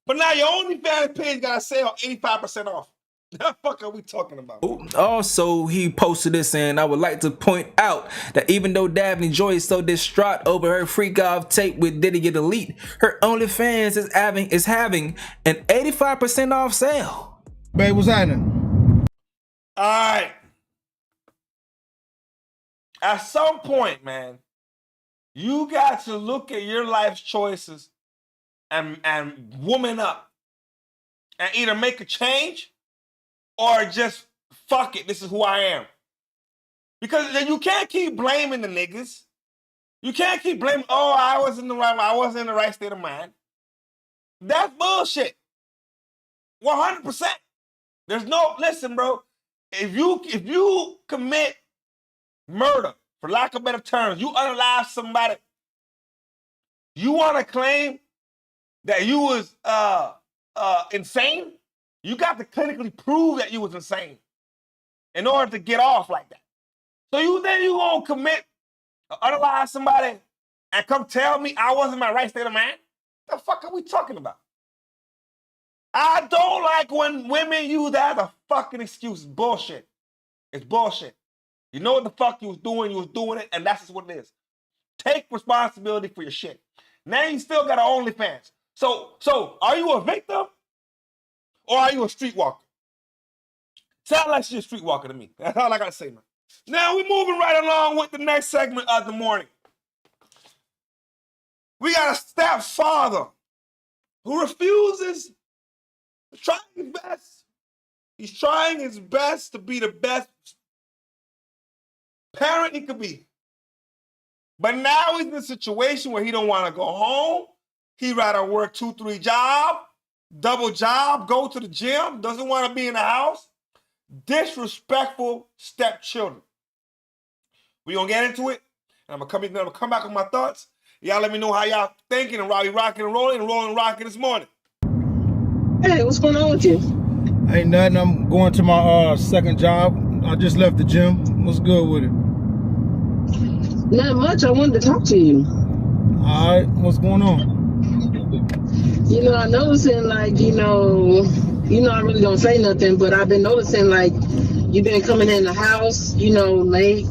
but now your OnlyFans page got a sale 85% off. The fuck are we talking about? Also, he posted this, and I would like to point out that even though Daphne Joy is so distraught over her freak off tape with Diddy Get Elite, her OnlyFans is having an 85% off sale. Babe, what's happening? All right. At some point, man, you got to look at your life's choices and woman up and either make a change or just fuck it, this is who I am. Because you can't keep blaming the niggas. You can't keep blaming, I wasn't in the right state of mind. That's bullshit. 100%. Listen, bro, if you commit murder, for lack of better terms, you unalive somebody, you want to claim that you was insane? You got to clinically prove that you was insane in order to get off like that. So you gonna commit, unalive somebody and come tell me I wasn't in my right state of mind? The fuck are we talking about? I don't like when women use that as a fucking excuse. It's bullshit. It's bullshit. You know what the fuck you was doing it, and that's just what it is. Take responsibility for your shit. Now you still got an OnlyFans. So are you a victim or are you a streetwalker? Sound like she's a streetwalker to me. That's all I gotta say, man. Now we're moving right along with the next segment of the morning. We got a stepfather who refuses to try his best. He's trying his best to be the best parent he could be. But now he's in a situation where he don't want to go home. He'd rather work 2-3 jobs, double job, go to the gym, doesn't want to be in the house. Disrespectful stepchildren. We're going to get into it. And I'm going to come back with my thoughts. Y'all let me know how y'all thinking and Robbie rocking and rolling rocking this morning. Hey, what's going on with you? Ain't nothing. I'm going to my second job. I just left the gym. What's good with it? Not much. I wanted to talk to you. All right. What's going on? I'm noticing, like, I really don't say nothing, but I've been noticing, like, you've been coming in the house, late.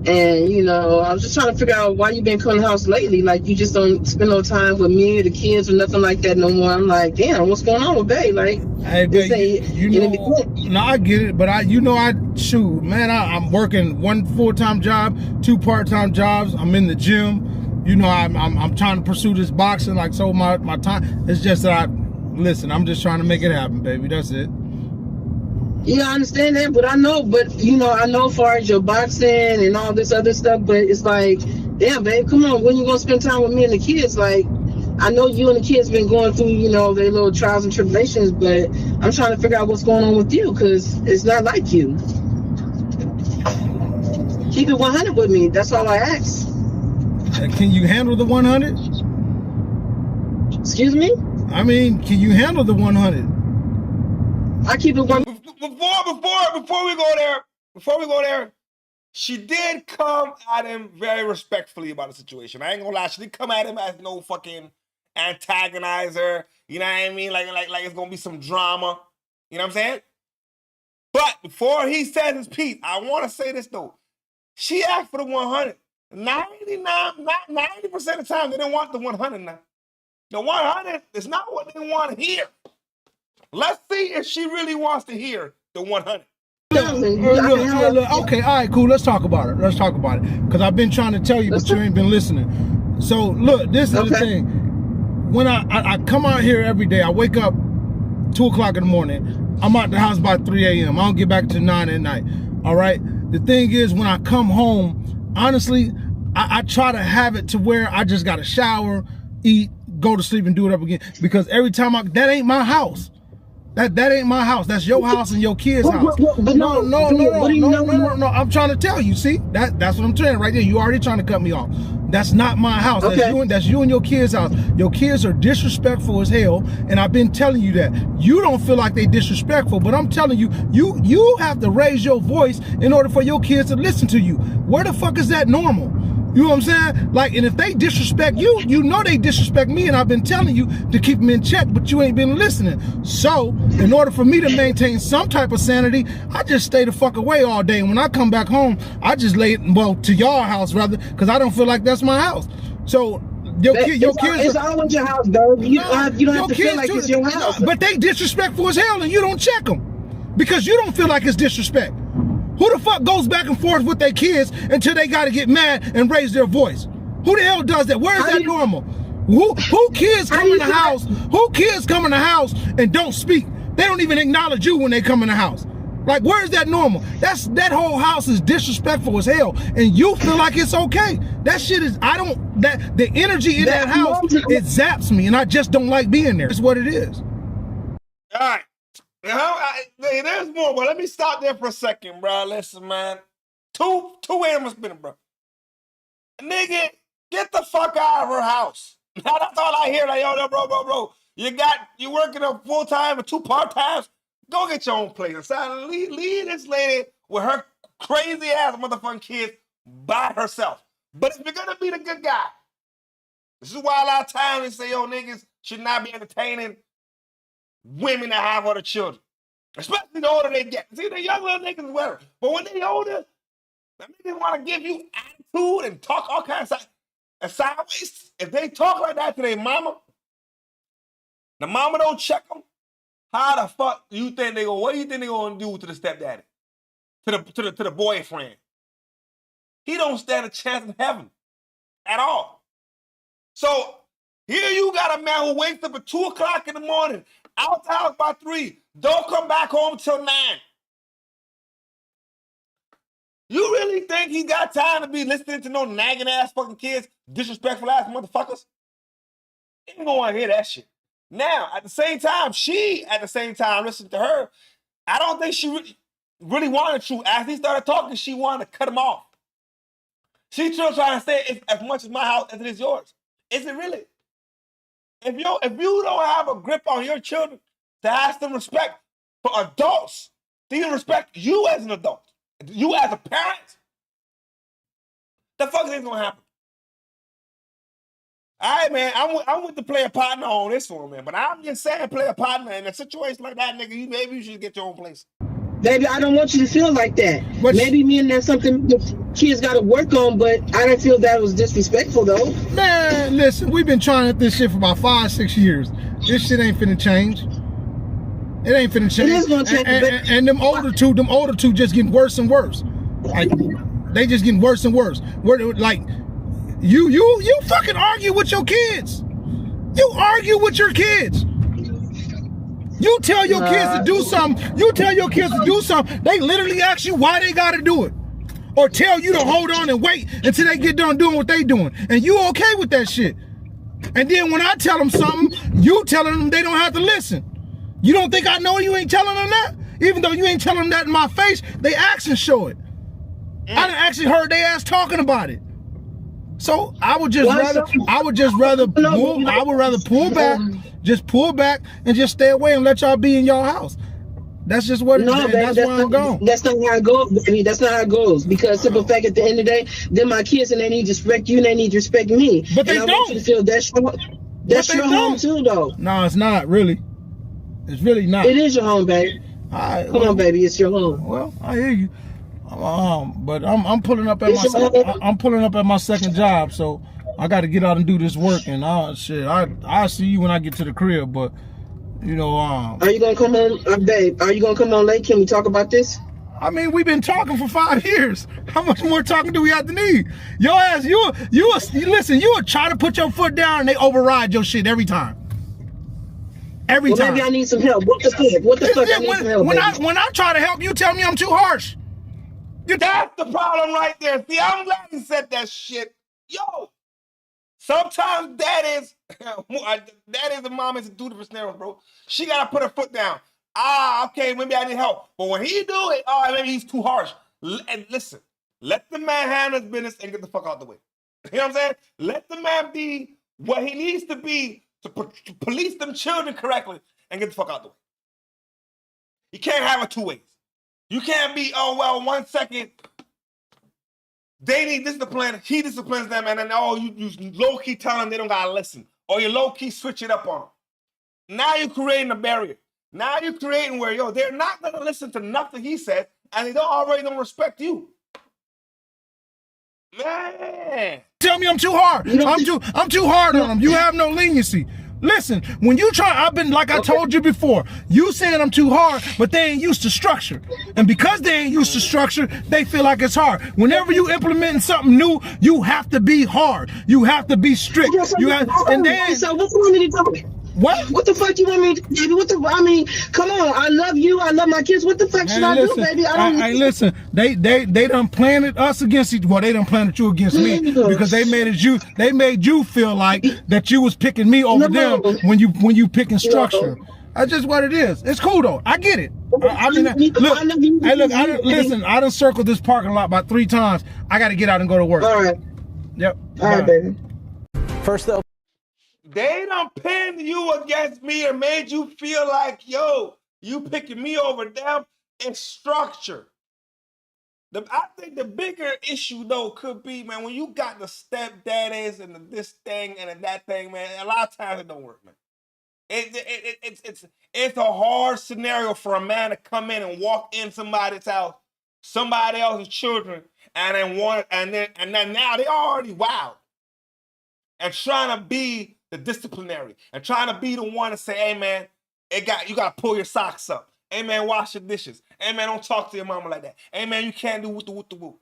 And, I was just trying to figure out why you've been coming to the house lately. Like, you just don't spend no time with me or the kids or nothing like that no more. I'm like, damn, what's going on with Babe? Like, hey, babe, no, I get it, but shoot, man, I'm working 1 full-time job, 2 part-time jobs. I'm in the gym. I'm trying to pursue this boxing, like, so my time, it's just that I'm just trying to make it happen, baby. That's it. Yeah, I understand that, but I know as far as your boxing and all this other stuff, but it's like, damn, babe, come on, when you gonna spend time with me and the kids? Like, I know you and the kids been going through, their little trials and tribulations, but I'm trying to figure out what's going on with you, because it's not like you. Keep it 100 with me, that's all I ask. Can you handle the 100? Excuse me? I mean, can you handle the 100? I keep it 100. Before we go there, she did come at him very respectfully about the situation. I ain't gonna lie, she did come at him as no fucking antagonizer. You know what I mean? Like it's gonna be some drama. You know what I'm saying? But before he says his piece, I want to say this though. She asked for the 100. 90% of the time they don't want the 100 now. The 100 is not what they want to hear. Let's see if she really wants to hear the 100. Look, okay, all right, cool. Let's talk about it. Because I've been trying to tell you, but you ain't been listening. So, look, this is the thing. When I come out here every day, I wake up 2 o'clock in the morning. I'm out the house by 3 a.m. I don't get back to 9 at night. All right? The thing is, when I come home, honestly, I try to have it to where I just got to shower, eat, go to sleep, and do it up again. Because every time that ain't my house. That ain't my house. That's your house and your kids' house. No. I'm trying to tell you. See, that's what I'm saying right there. You already trying to cut me off. That's not my house. Okay. That's you and your kids' house. Your kids are disrespectful as hell, and I've been telling you that. You don't feel like they disrespectful, but I'm telling you, you have to raise your voice in order for your kids to listen to you. Where the fuck is that normal? You know what I'm saying? Like, and if they disrespect you, you know they disrespect me, and I've been telling you to keep them in check, but you ain't been listening. So, in order for me to maintain some type of sanity, I just stay the fuck away all day. And when I come back home, I just lay, to y'all house rather, because I don't feel like that's my house. So, your kids... It's always your house, though. You don't have to feel like it's your house. But they disrespectful as hell, and you don't check them. Because you don't feel like it's disrespect. Who the fuck goes back and forth with their kids until they got to get mad and raise their voice? Who the hell does that? Where is that normal? Who kids come in the house? Who kids come in the house and don't speak? They don't even acknowledge you when they come in the house. Like, where is that normal? That whole house is disrespectful as hell, and you feel like it's okay. That shit is. The energy in that house, it zaps me, and I just don't like being there. It's what it is. All right. There's more, but let me stop there for a second, bro. Listen, man. Two animals spinning, bro. Nigga, get the fuck out of her house. Now that's all I hear. Like, yo, bro. You working a full time and 2 part-times? Go get your own place. Leave this lady with her crazy ass motherfucking kids by herself. But if you're gonna be the good guy, this is why a lot of times they say, yo, niggas should not be entertaining women that have other children, especially the older they get. See, the young little niggas, whatever. But when they older, the niggas want to give you attitude and talk all kinds of sideways. If they talk like that to their mama, the mama don't check them. How the fuck do you think they go? What do you think they gonna do to the stepdaddy, to the boyfriend? He don't stand a chance in heaven at all. So here you got a man who wakes up at 2 o'clock in the morning, out the house by 3, don't come back home till 9. You really think he got time to be listening to no nagging ass fucking kids, disrespectful ass motherfuckers? He ain't gonna want to hear that shit. Now, at the same time, listen to her. I don't think she really wanted to. As he started talking, she wanted to cut him off. She's still trying to say it's as much as my house as it is yours. Is it really? If you don't have a grip on your children to have some respect for adults, to even respect you as an adult, you as a parent, the fuck is gonna happen? All right, man, I'm with the player partner on this one, man. But I'm just saying, player partner in a situation like that, nigga, maybe you should get your own place. Baby, I don't want you to feel like that. Maybe me and that's something the kids got to work on, but I don't feel that was disrespectful, though. Man, listen, we've been trying this shit for about 5-6 years. This shit ain't finna change. It ain't finna change. It is gonna change. And them older two just getting worse and worse. Like, they just getting worse and worse. Like, you fucking argue with your kids. You argue with your kids. You tell your kids to do something. They literally ask you why they gotta do it. Or tell you to hold on and wait until they get done doing what they doing. And you okay with that shit. And then when I tell them something, you telling them they don't have to listen. You don't think I know you ain't telling them that? Even though you ain't telling them that in my face, they actions show it. I done actually heard they ass talking about it. So I would rather pull back. Just pull back and just stay away and let y'all be in y'all house. That's just what it is. That's why I'm gone. That's not how it goes. I mean, that's not how it goes. Because simple fact, at the end of the day, they're my kids and they need to respect you and they need to respect me. But they don't. I want you to feel that's your home too, though. No, it's not really. It's really not. It is your home, baby. Come on, baby, it's your home. Well, I hear you. But I'm pulling up at I'm pulling up at my second job, so I got to get out and do this work. And I'll see you when I get to the crib. But you know, are you gonna come on, babe? Are you gonna come on late? Can we talk about this? I mean, we've been talking for 5 years. How much more talking do we have to need? Your ass, you listen. You will try to put your foot down, and they override your shit every time. Every time. Maybe I need some help. What the fuck? What the fuck? I need some help. When I try to help, you tell me I'm too harsh. That's the problem right there. See, I'm glad you said that shit. Yo, sometimes that is the mom is a two different scenarios, bro. She gotta put her foot down. Okay, maybe I need help. But when he do it, maybe he's too harsh. And listen, let the man handle his business and get the fuck out the way. You know what I'm saying? Let the man be what he needs to be to police them children correctly and get the fuck out the way. You can't have it two ways. You can't be, 1 second, they need discipline, he disciplines them, and then, you low-key tell them they don't gotta listen. Or you low-key switch it up on them. Now you're creating a barrier. Now you're creating where, they're not gonna listen to nothing he says, and they don't respect you. Man. Tell me I'm too hard. I'm too hard on them. You have no leniency. Listen, when you try, I told you before, you saying I'm too hard, but they ain't used to structure. And because they ain't used to structure, they feel like it's hard. Whenever you implementing something new, you have to be hard. You have to be strict. So what you want me to do? What the fuck you want me to do, baby? Come on, I love you, I love my kids. What the fuck should I do, baby? Listen, they done planted us against each. Well, they done planted you against me because they made you feel like that you was picking me over them when you picking structure. That's just what it is. It's cool though. I get it. I done circled this parking lot about 3 times. I got to get out and go to work. All right. Yep. All right, baby. First though. They done pinned you against me and made you feel like, you picking me over them. It's structure. I think the bigger issue, though, could be, man, when you got the stepdaddies and this thing and that thing, man, a lot of times it don't work, man. It's a hard scenario for a man to come in and walk in somebody's house, somebody else's children, and then now they already wild. And trying to be the disciplinary and trying to be the one to say, hey man, you gotta pull your socks up. Hey man, wash your dishes. Hey man, don't talk to your mama like that. Hey man, you can't do woo.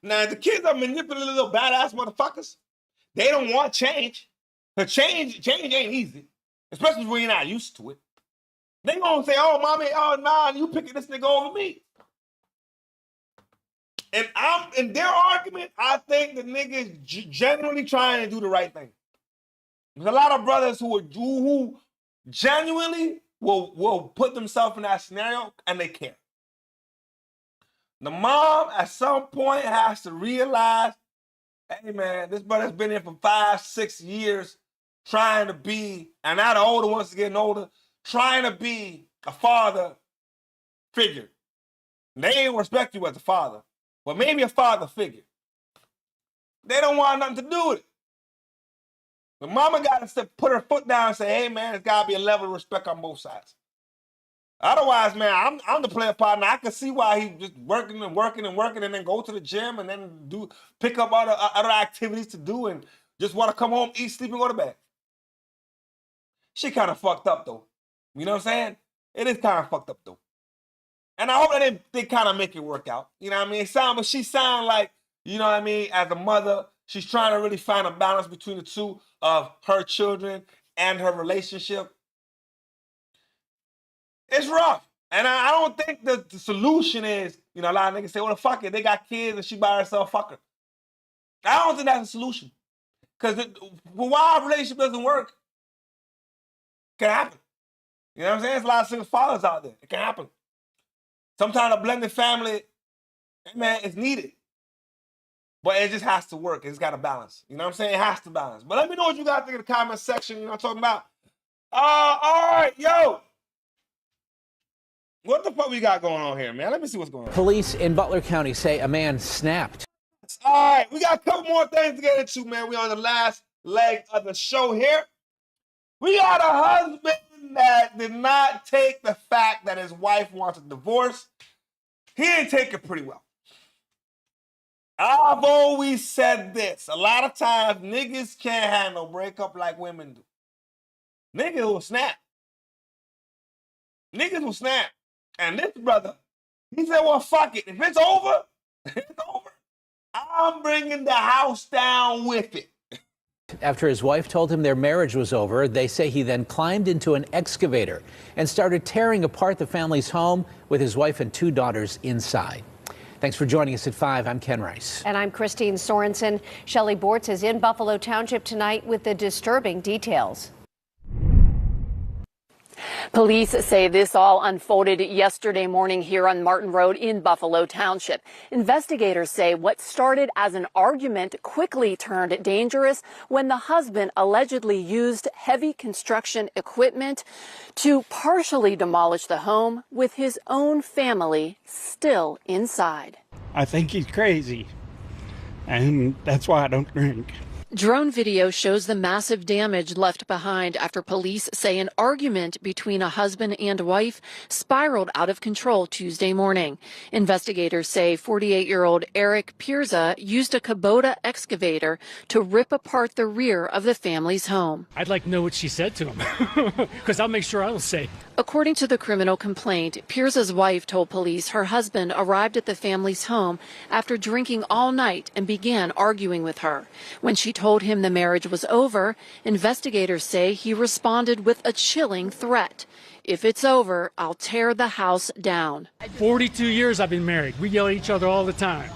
Now the kids are manipulative little badass motherfuckers. They don't want change. Cause change ain't easy, especially when you're not used to it. They gonna say, oh mommy, nah, you picking this nigga over me. And in their argument, I think the nigga is genuinely trying to do the right thing. There's a lot of brothers who genuinely will put themselves in that scenario and they care. The mom at some point has to realize, hey man, this brother's been here for 5-6 years trying to be, and now the older ones are getting older, trying to be a father figure. And they ain't respect you as a father. But maybe a father figure. They don't want nothing to do with it. The mama got to put her foot down and say, hey, man, there's got to be a level of respect on both sides. Otherwise, man, I'm the player partner. I can see why he just working and then go to the gym and then pick up other activities to do and just want to come home, eat, sleep, and go to bed. She kind of fucked up, though. You know what I'm saying? It is kind of fucked up, though. And I hope that they kind of make it work out. You know what I mean? But she sound like, you know what I mean, as a mother, she's trying to really find a balance between the two of her children and her relationship. It's rough. And I don't think the solution is, a lot of niggas say, well, fuck it, they got kids and she by herself, fuck her. I don't think that's a solution. Because why a relationship doesn't work, it can happen. You know what I'm saying? There's a lot of single fathers out there. It can happen. Sometimes a blended family, man, is needed. But it just has to work. It's got to balance. You know what I'm saying? It has to balance. But let me know what you guys think in the comment section. You know what I'm talking about? All right, yo. What the fuck we got going on here, man? Let me see what's going on. Police in Butler County say a man snapped. All right, we got a couple more things to get into, man. We on the last leg of the show here. We got a husband that did not take the fact that his wife wants a divorce he ain't take it pretty well. I've always said this. A lot of times, niggas can't handle breakup like women do. Niggas will snap. Niggas will snap. And this brother, he said, well, fuck it. If it's over, it's over. I'm bringing the house down with it. After his wife told him their marriage was over, they say he then climbed into an excavator and started tearing apart the family's home with his wife and 2 daughters inside. Thanks for joining us at 5. I'm Ken Rice. And I'm Christine Sorensen. Shelley Bortz is in Buffalo Township tonight with the disturbing details. Police say this all unfolded yesterday morning here on Martin Road in Buffalo Township. Investigators say what started as an argument quickly turned dangerous when the husband allegedly used heavy construction equipment to partially demolish the home with his own family still inside. I think he's crazy, and that's why I don't drink. Drone video shows the massive damage left behind after police say an argument between a husband and wife spiraled out of control Tuesday morning. Investigators say 48-year-old Eric Pirza used a Kubota excavator to rip apart the rear of the family's home. I'd like to know what she said to him, because I'll make sure I will say. According to the criminal complaint, Pirza's wife told police her husband arrived at the family's home after drinking all night and began arguing with her. When she told him the marriage was over, investigators say he responded with a chilling threat. If it's over, I'll tear the house down. 42 years I've been married. We yell at each other all the time,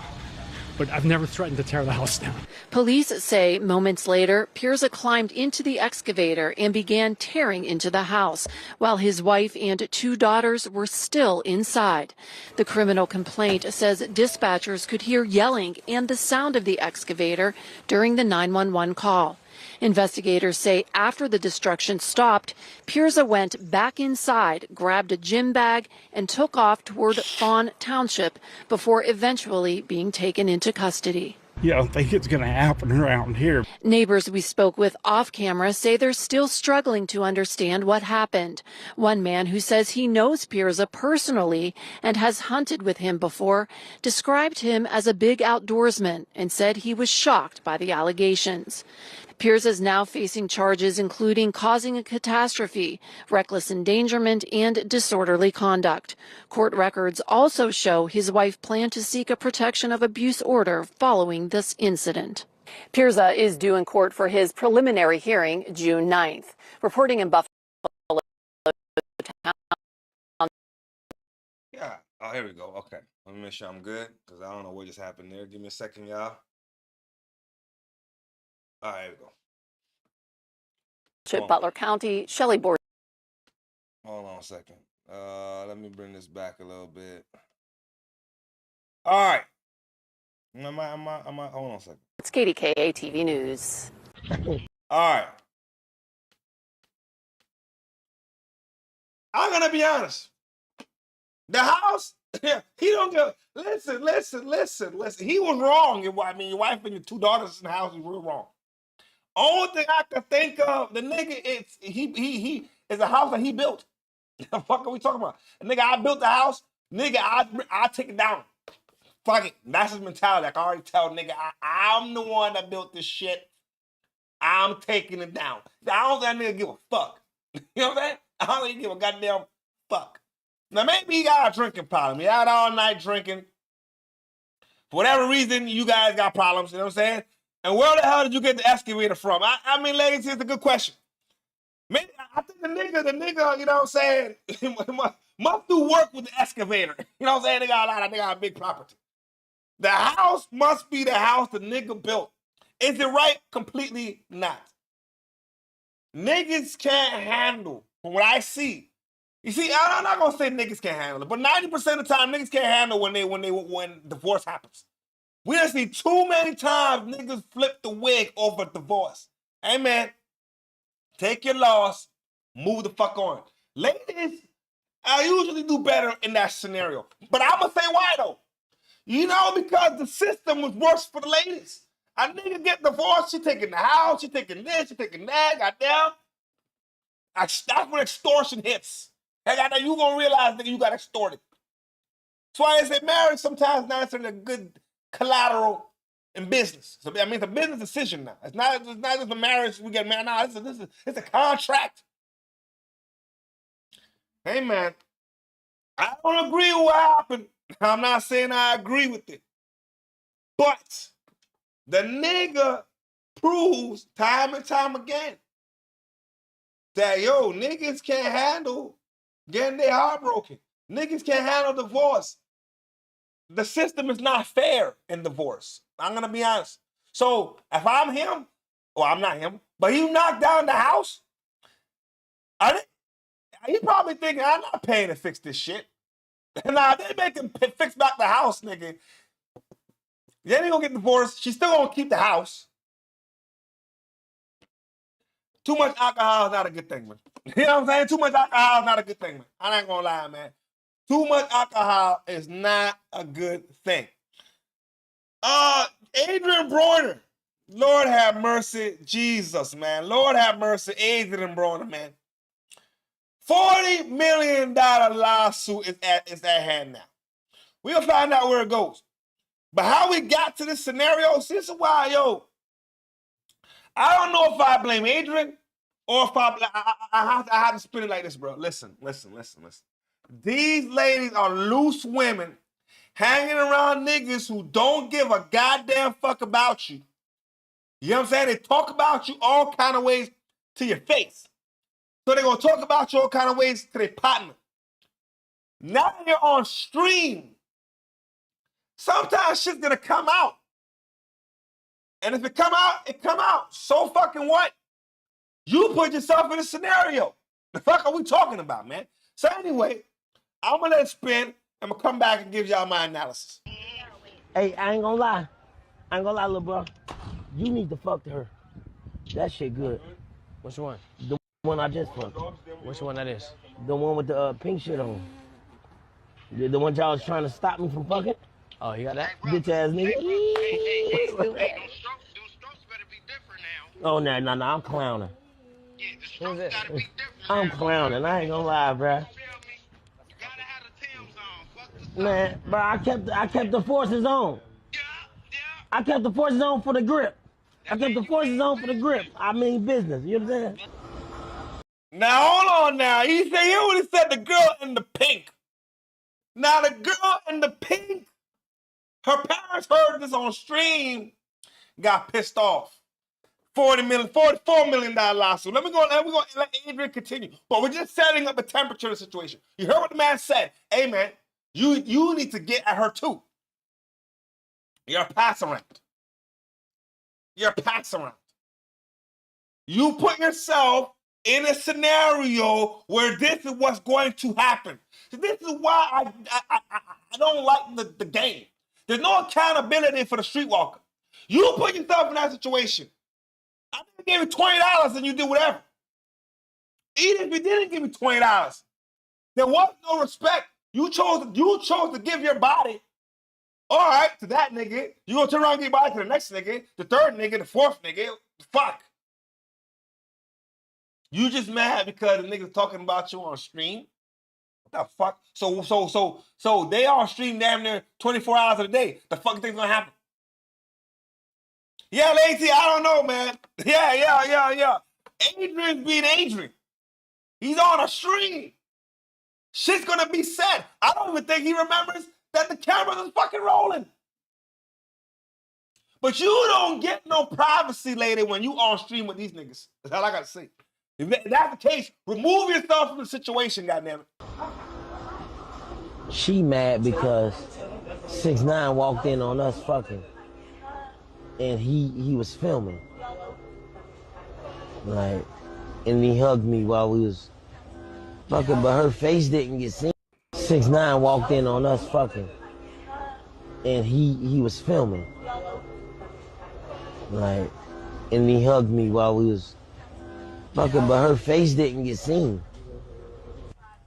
but I've never threatened to tear the house down. Police say moments later, Pirza climbed into the excavator and began tearing into the house, while his wife and 2 daughters were still inside. The criminal complaint says dispatchers could hear yelling and the sound of the excavator during the 911 call. Investigators say after the destruction stopped, Pirza went back inside, grabbed a gym bag, and took off toward Fawn Township before eventually being taken into custody. You don't think it's going to happen around here. Neighbors we spoke with off camera say they're still struggling to understand what happened. One man who says he knows Pirza personally and has hunted with him before described him as a big outdoorsman and said he was shocked by the allegations. Pirza is now facing charges including causing a catastrophe, reckless endangerment, and disorderly conduct. Court records also show his wife planned to seek a protection of abuse order following this incident. Pirza is due in court for his preliminary hearing June 9th. Reporting in Buffalo. Yeah. Oh, here we go. Okay. Let me make sure I'm good because I don't know what just happened there. Give me a second, y'all. All right, here we go. Butler County, Shelley Bortz. Hold on a second. Let me bring this back a little bit. All right. Hold on a second. It's KDKA TV News. All right. I'm gonna be honest. The house, he don't get. Listen. He was wrong. I mean, your wife and your 2 daughters in the house was real wrong. Only thing I can think of, the nigga, he is a house that he built. The fuck are we talking about? Nigga, I built the house. Nigga, I take it down. Fuck it. That's his mentality. I already tell nigga, I'm the one that built this shit. I'm taking it down. I don't think that nigga give a fuck. You know what I'm saying? I don't think he give a goddamn fuck. Now, maybe he got a drinking problem. He out all night drinking. For whatever reason, you guys got problems. You know what I'm saying? And where the hell did you get the excavator from? I mean, ladies, it's a good question. Maybe I think the nigga, you know what I'm saying, must do work with the excavator. You know what I'm saying? They got a big property. The house must be the house the nigga built. Is it right? Completely not. Niggas can't handle, from what I see. You see, I'm not gonna say niggas can't handle it, but 90% of the time niggas can't handle when divorce happens. We done see too many times niggas flip the wig over divorce. Hey man, take your loss, move the fuck on. Ladies, I usually do better in that scenario. But I'm gonna say why though. You know, because the system was worse for the ladies. A nigga get divorced, she taking the house, she taking this, she taking that, goddamn. That's when extortion hits. Hey, goddamn, you gonna realize, nigga, you got extorted. That's why they say marriage sometimes not necessarily a good collateral in business. So I mean, it's a business decision now. It's not just a marriage we get married. No, it's a contract. Hey man, I don't agree with what happened. I'm not saying I agree with it. But the nigga proves time and time again that, yo, niggas can't handle getting their heart broken. Niggas can't handle divorce. The system is not fair in divorce. I'm going to be honest. So if I'm him, well, I'm not him, but he knocked down the house, he probably thinking, I'm not paying to fix this shit. Nah, they make him fix back the house, nigga. Then he gonna get divorced. She's still gonna keep the house. Too much alcohol is not a good thing, man. You know what I'm saying? Too much alcohol is not a good thing, man. I ain't gonna lie, man. Too much alcohol is not a good thing. Adrien Broner. Lord have mercy. Jesus, man. Lord have mercy. Adrien Broner, man. $40 million lawsuit is at hand now. We'll find out where it goes. But how we got to this scenario, see, this is why, yo, I don't know if I blame Adrien or if I have to spin it like this, bro. Listen. These ladies are loose women hanging around niggas who don't give a goddamn fuck about you. You know what I'm saying? They talk about you all kind of ways to your face. So they're going to talk about you all kind of ways to their partner. Now you're on stream. Sometimes shit's gonna come out. And if it come out, it come out. So fucking what? You put yourself in a scenario. The fuck are we talking about, man? So anyway, I'm gonna let it spin. I'm gonna come back and give y'all my analysis. Hey, I ain't gonna lie. Little bro. You need to fuck to her. That shit good. Which one? The one I just fucked. Which one that is? The one with the pink shit on. The one y'all was trying to stop me from fucking. Oh, you got that? Bitch ass nigga. Oh, no, I'm clowning. Who's this? I'm clowning. I ain't gonna lie, bro. Man, bro, I kept the forces on. I kept the forces on for the grip. I mean business. You know what I'm saying? Now hold on. Now he would have said the girl in the pink. Now the girl in the pink. Her parents heard this on stream, got pissed off. $44 million lawsuit. Let me go let Adrien continue. But we're just setting up the temperature of the situation. You heard what the man said. Hey man, you need to get at her too. You're a pass around. You put yourself in a scenario where this is what's going to happen. So this is why I don't like the game. There's no accountability for the streetwalker. You put yourself in that situation. I gave you $20 and you do whatever. Even if you didn't give me $20, there was no respect. You chose to give your body, all right, to that nigga. You gonna turn around and give your body to the next nigga, the third nigga, the fourth nigga. Fuck. You just mad because the nigga's talking about you on stream? What the fuck? So they all stream damn near 24 hours of the day. The fuck you think's gonna happen? Yeah, Lacey, I don't know, man. Yeah. Adrien's being Adrien. He's on a stream. Shit's gonna be said. I don't even think he remembers that the camera is fucking rolling. But you don't get no privacy, lady, when you on stream with these niggas. That's all I gotta say. If that's the case, remove yourself from the situation, goddammit. She mad because 6ix9ine walked in on us fucking. And he was filming. Like, and he hugged me while we was fucking, but her face didn't get seen. 6ix9ine walked in on us fucking. And he was filming. Like, and he hugged me while we was fucking, but her face didn't get seen.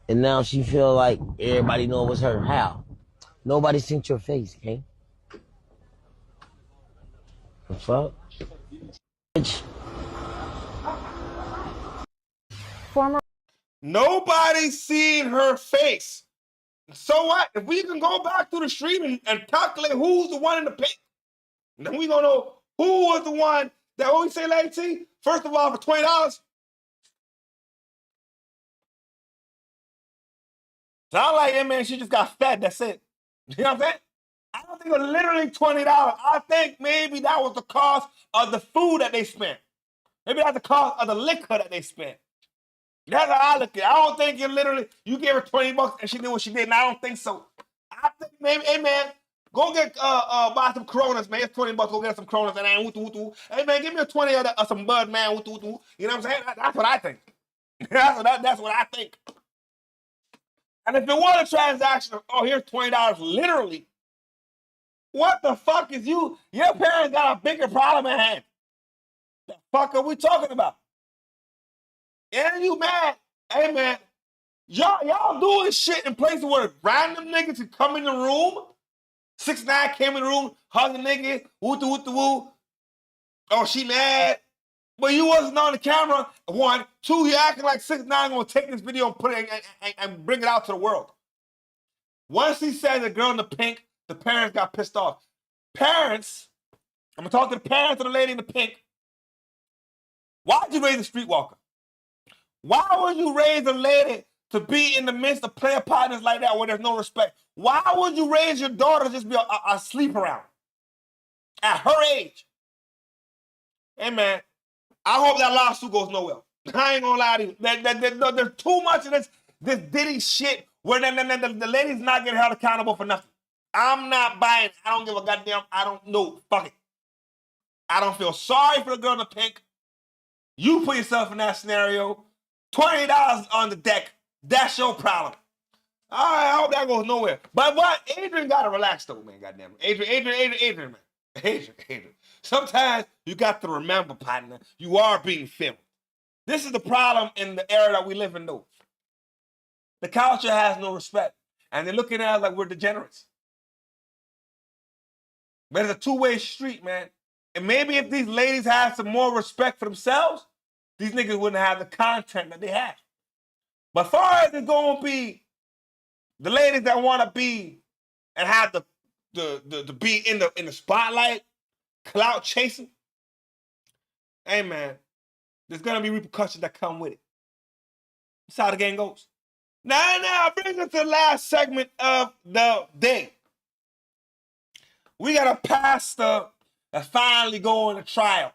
And now she feel like everybody know it was her. How? Nobody seen your face, okay? The fuck? Bitch. Former. Nobody seen her face. So what? If we can go back through the stream and calculate who's the one in the pink, then we gonna know who was the one that always say, Lady T, first of all, for $20. Sound like that man, she just got fed. That's it. You know what I'm saying? I don't think it was literally $20. I think maybe that was the cost of the food that they spent. Maybe that's the cost of the liquor that they spent. That's how I look at it. I don't think you literally, you gave her $20 and she did what she did, and I don't think so. I think maybe, hey man, go get, buy some Coronas, man. It's $20, go get some Coronas, and hey man, give me a 20 of some Bud, man. You know what I'm saying? That's what I think. That's what I think. And if it was a transaction of, oh, here's $20 literally, what the fuck is you? Your parents got a bigger problem at hand. The fuck are we talking about? And you mad? Hey man, y'all doing shit in places where random niggas can come in the room. 6ix9ine came in the room, hugging niggas, woo. Oh, she mad. But you wasn't on the camera. 1, 2, he acting like 6ix9ine gonna take this video and put it and bring it out to the world. Once he said the girl in the pink, the parents got pissed off. Parents, I'm gonna talk to the parents of the lady in the pink. Why'd you raise a streetwalker? Why would you raise a lady to be in the midst of player partners like that where there's no respect? Why would you raise your daughter to just be a sleep around at her age? Hey man, I hope that lawsuit goes nowhere. I ain't gonna lie to you. There's too much of this Diddy shit where the lady's not getting held accountable for nothing. I'm not buying. I don't give a goddamn. I don't know. Fuck it. I don't feel sorry for the girl in the pink. You put yourself in that scenario. $20 on the deck. That's your problem. All right, I hope that goes nowhere. But what? Adrien got to relax though, man. Goddamn it. Adrien, man. Adrien. Sometimes you got to remember, partner, you are being filmed. This is the problem in the era that we live in, though. The culture has no respect. And they're looking at us like we're degenerates. But it's a two-way street, man. And maybe if these ladies had some more respect for themselves, these niggas wouldn't have the content that they have. But far as it's going to be the ladies that want to be and have the be in the spotlight, clout chasing, hey man, there's gonna be repercussions that come with it. That's how the game goes. Now brings us to the last segment of the day. We got a pastor that's finally going to trial.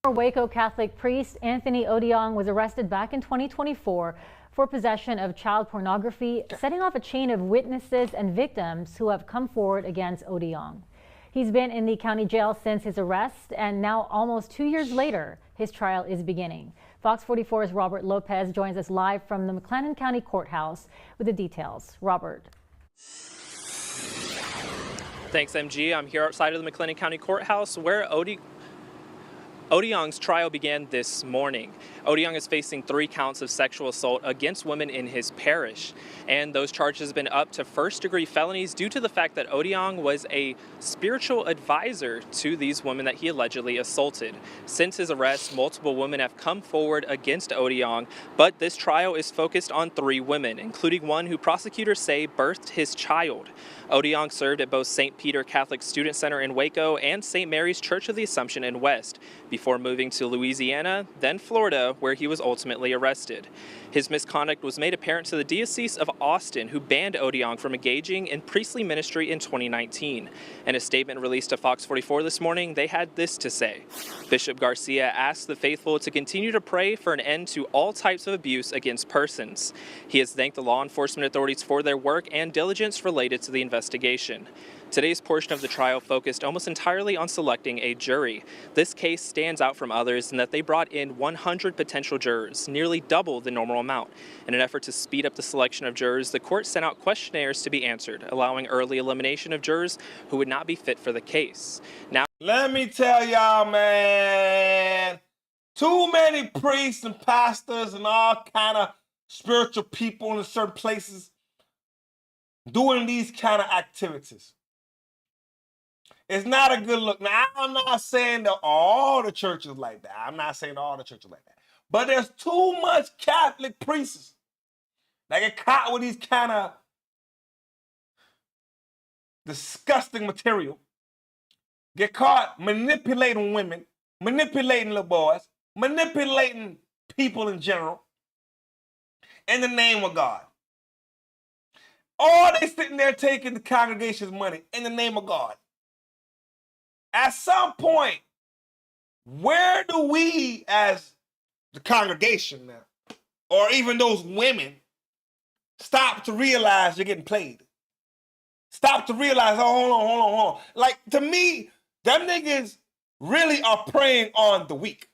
Waco Catholic priest Anthony Odiong was arrested back in 2024 for possession of child pornography, setting off a chain of witnesses and victims who have come forward against Odiong. He's been in the county jail since his arrest, and now almost 2 years later, his trial is beginning. Fox 44's Robert Lopez joins us live from the McLennan County Courthouse with the details. Robert. Thanks, MG. I'm here outside of the McLennan County Courthouse where Odiong's trial began this morning. Odiong is facing 3 counts of sexual assault against women in his parish, and those charges have been up to first-degree felonies due to the fact that Odiong was a spiritual advisor to these women that he allegedly assaulted. Since his arrest, multiple women have come forward against Odiong, but this trial is focused on 3 women, including one who prosecutors say birthed his child. Odiong served at both St. Peter Catholic Student Center in Waco and St. Mary's Church of the Assumption in West, before moving to Louisiana, then Florida, where he was ultimately arrested. His misconduct was made apparent to the Diocese of Austin, who banned Odiong from engaging in priestly ministry in 2019. In a statement released to Fox 44 this morning, they had this to say. Bishop Garcia asked the faithful to continue to pray for an end to all types of abuse against persons. He has thanked the law enforcement authorities for their work and diligence related to the investigation. Today's portion of the trial focused almost entirely on selecting a jury. This case stands out from others in that they brought in 100 potential jurors, nearly double the normal amount. In an effort to speed up the selection of jurors, the court sent out questionnaires to be answered, allowing early elimination of jurors who would not be fit for the case. Now, let me tell y'all, man, too many priests and pastors and all kind of spiritual people in certain places doing these kind of activities. It's not a good look. Now, I'm not saying that all the churches like that. I'm not saying all the churches like that. But there's too much Catholic priests They get caught with these kind of disgusting material. Get caught manipulating women, manipulating little boys, manipulating people in general in the name of God. Or they sitting there taking the congregation's money in the name of God. At some point, where do we as the congregation now, or even those women, stop to realize you're getting played? Stop to realize, oh, hold on. Like, to me, them niggas really are preying on the weak.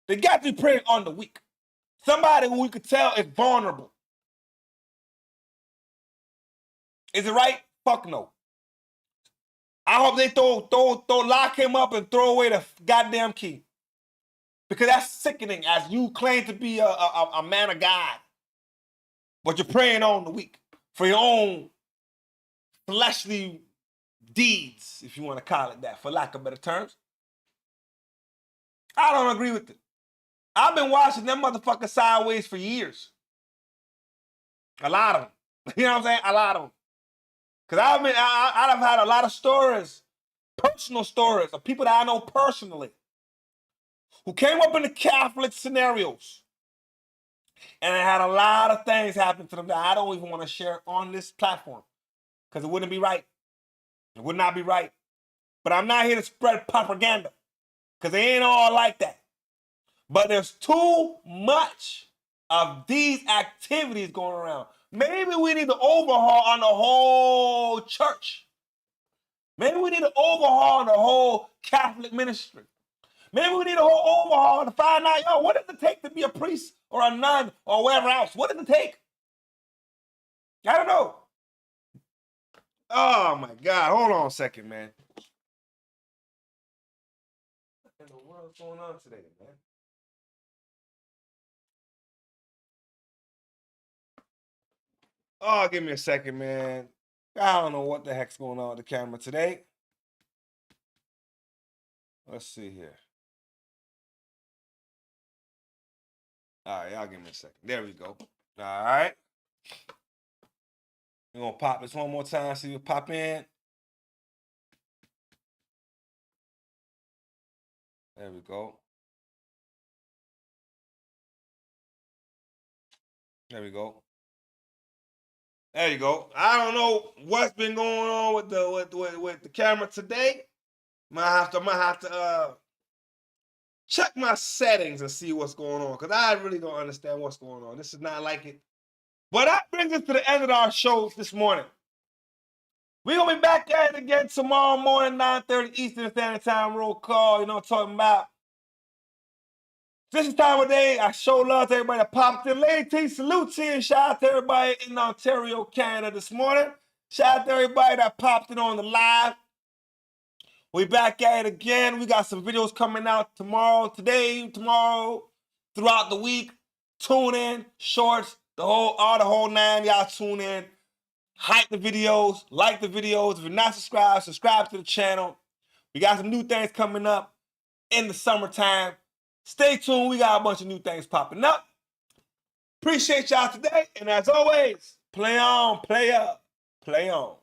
They got to be preying on the weak. Somebody who we could tell is vulnerable. Is it right? Fuck no. I hope they lock him up and throw away the goddamn key. Because that's sickening as you claim to be a man of God. But you're preying on the weak for your own fleshly deeds, if you want to call it that, for lack of better terms. I don't agree with it. I've been watching them motherfuckers sideways for years. A lot of them. You know what I'm saying? A lot of them. Because I've had a lot of stories, personal stories of people that I know personally who came up in the Catholic scenarios and had a lot of things happen to them that I don't even want to share on this platform because it wouldn't be right. It would not be right. But I'm not here to spread propaganda because they ain't all like that. But there's too much of these activities going around. Maybe we need to overhaul on the whole church. Maybe we need to overhaul on the whole Catholic ministry. Maybe we need a whole overhaul to find out, yo, what does it take to be a priest or a nun or whatever else? What does it take? I don't know. Oh, my God. Hold on a second, man. What in the world's going on today, man? Oh, give me a second, man. I don't know what the heck's going on with the camera today. Let's see here. All right, y'all give me a second. There we go. All right. We're going to pop this one more time, see if it pop in. There we go. There we go. There you go. I don't know what's been going on with the camera today. I might have to check my settings and see what's going on because I really don't understand what's going on. This is not like it. But that brings us to the end of our show this morning. We're going to be back at it again tomorrow morning, 9:30 Eastern Standard Time. Roll call, you know what I'm talking about. This is time of day. I show love to everybody that popped in. Lady T, salute to you. Shout out to everybody in Ontario, Canada this morning. Shout out to everybody that popped in on the live. We back at it again. We got some videos coming out tomorrow, throughout the week. Tune in, shorts, the whole nine. Y'all tune in. Hype the videos, like the videos. If you're not subscribed, subscribe to the channel. We got some new things coming up in the summertime. Stay tuned. We got a bunch of new things popping up. Appreciate y'all today. And as always, play on, play up, play on.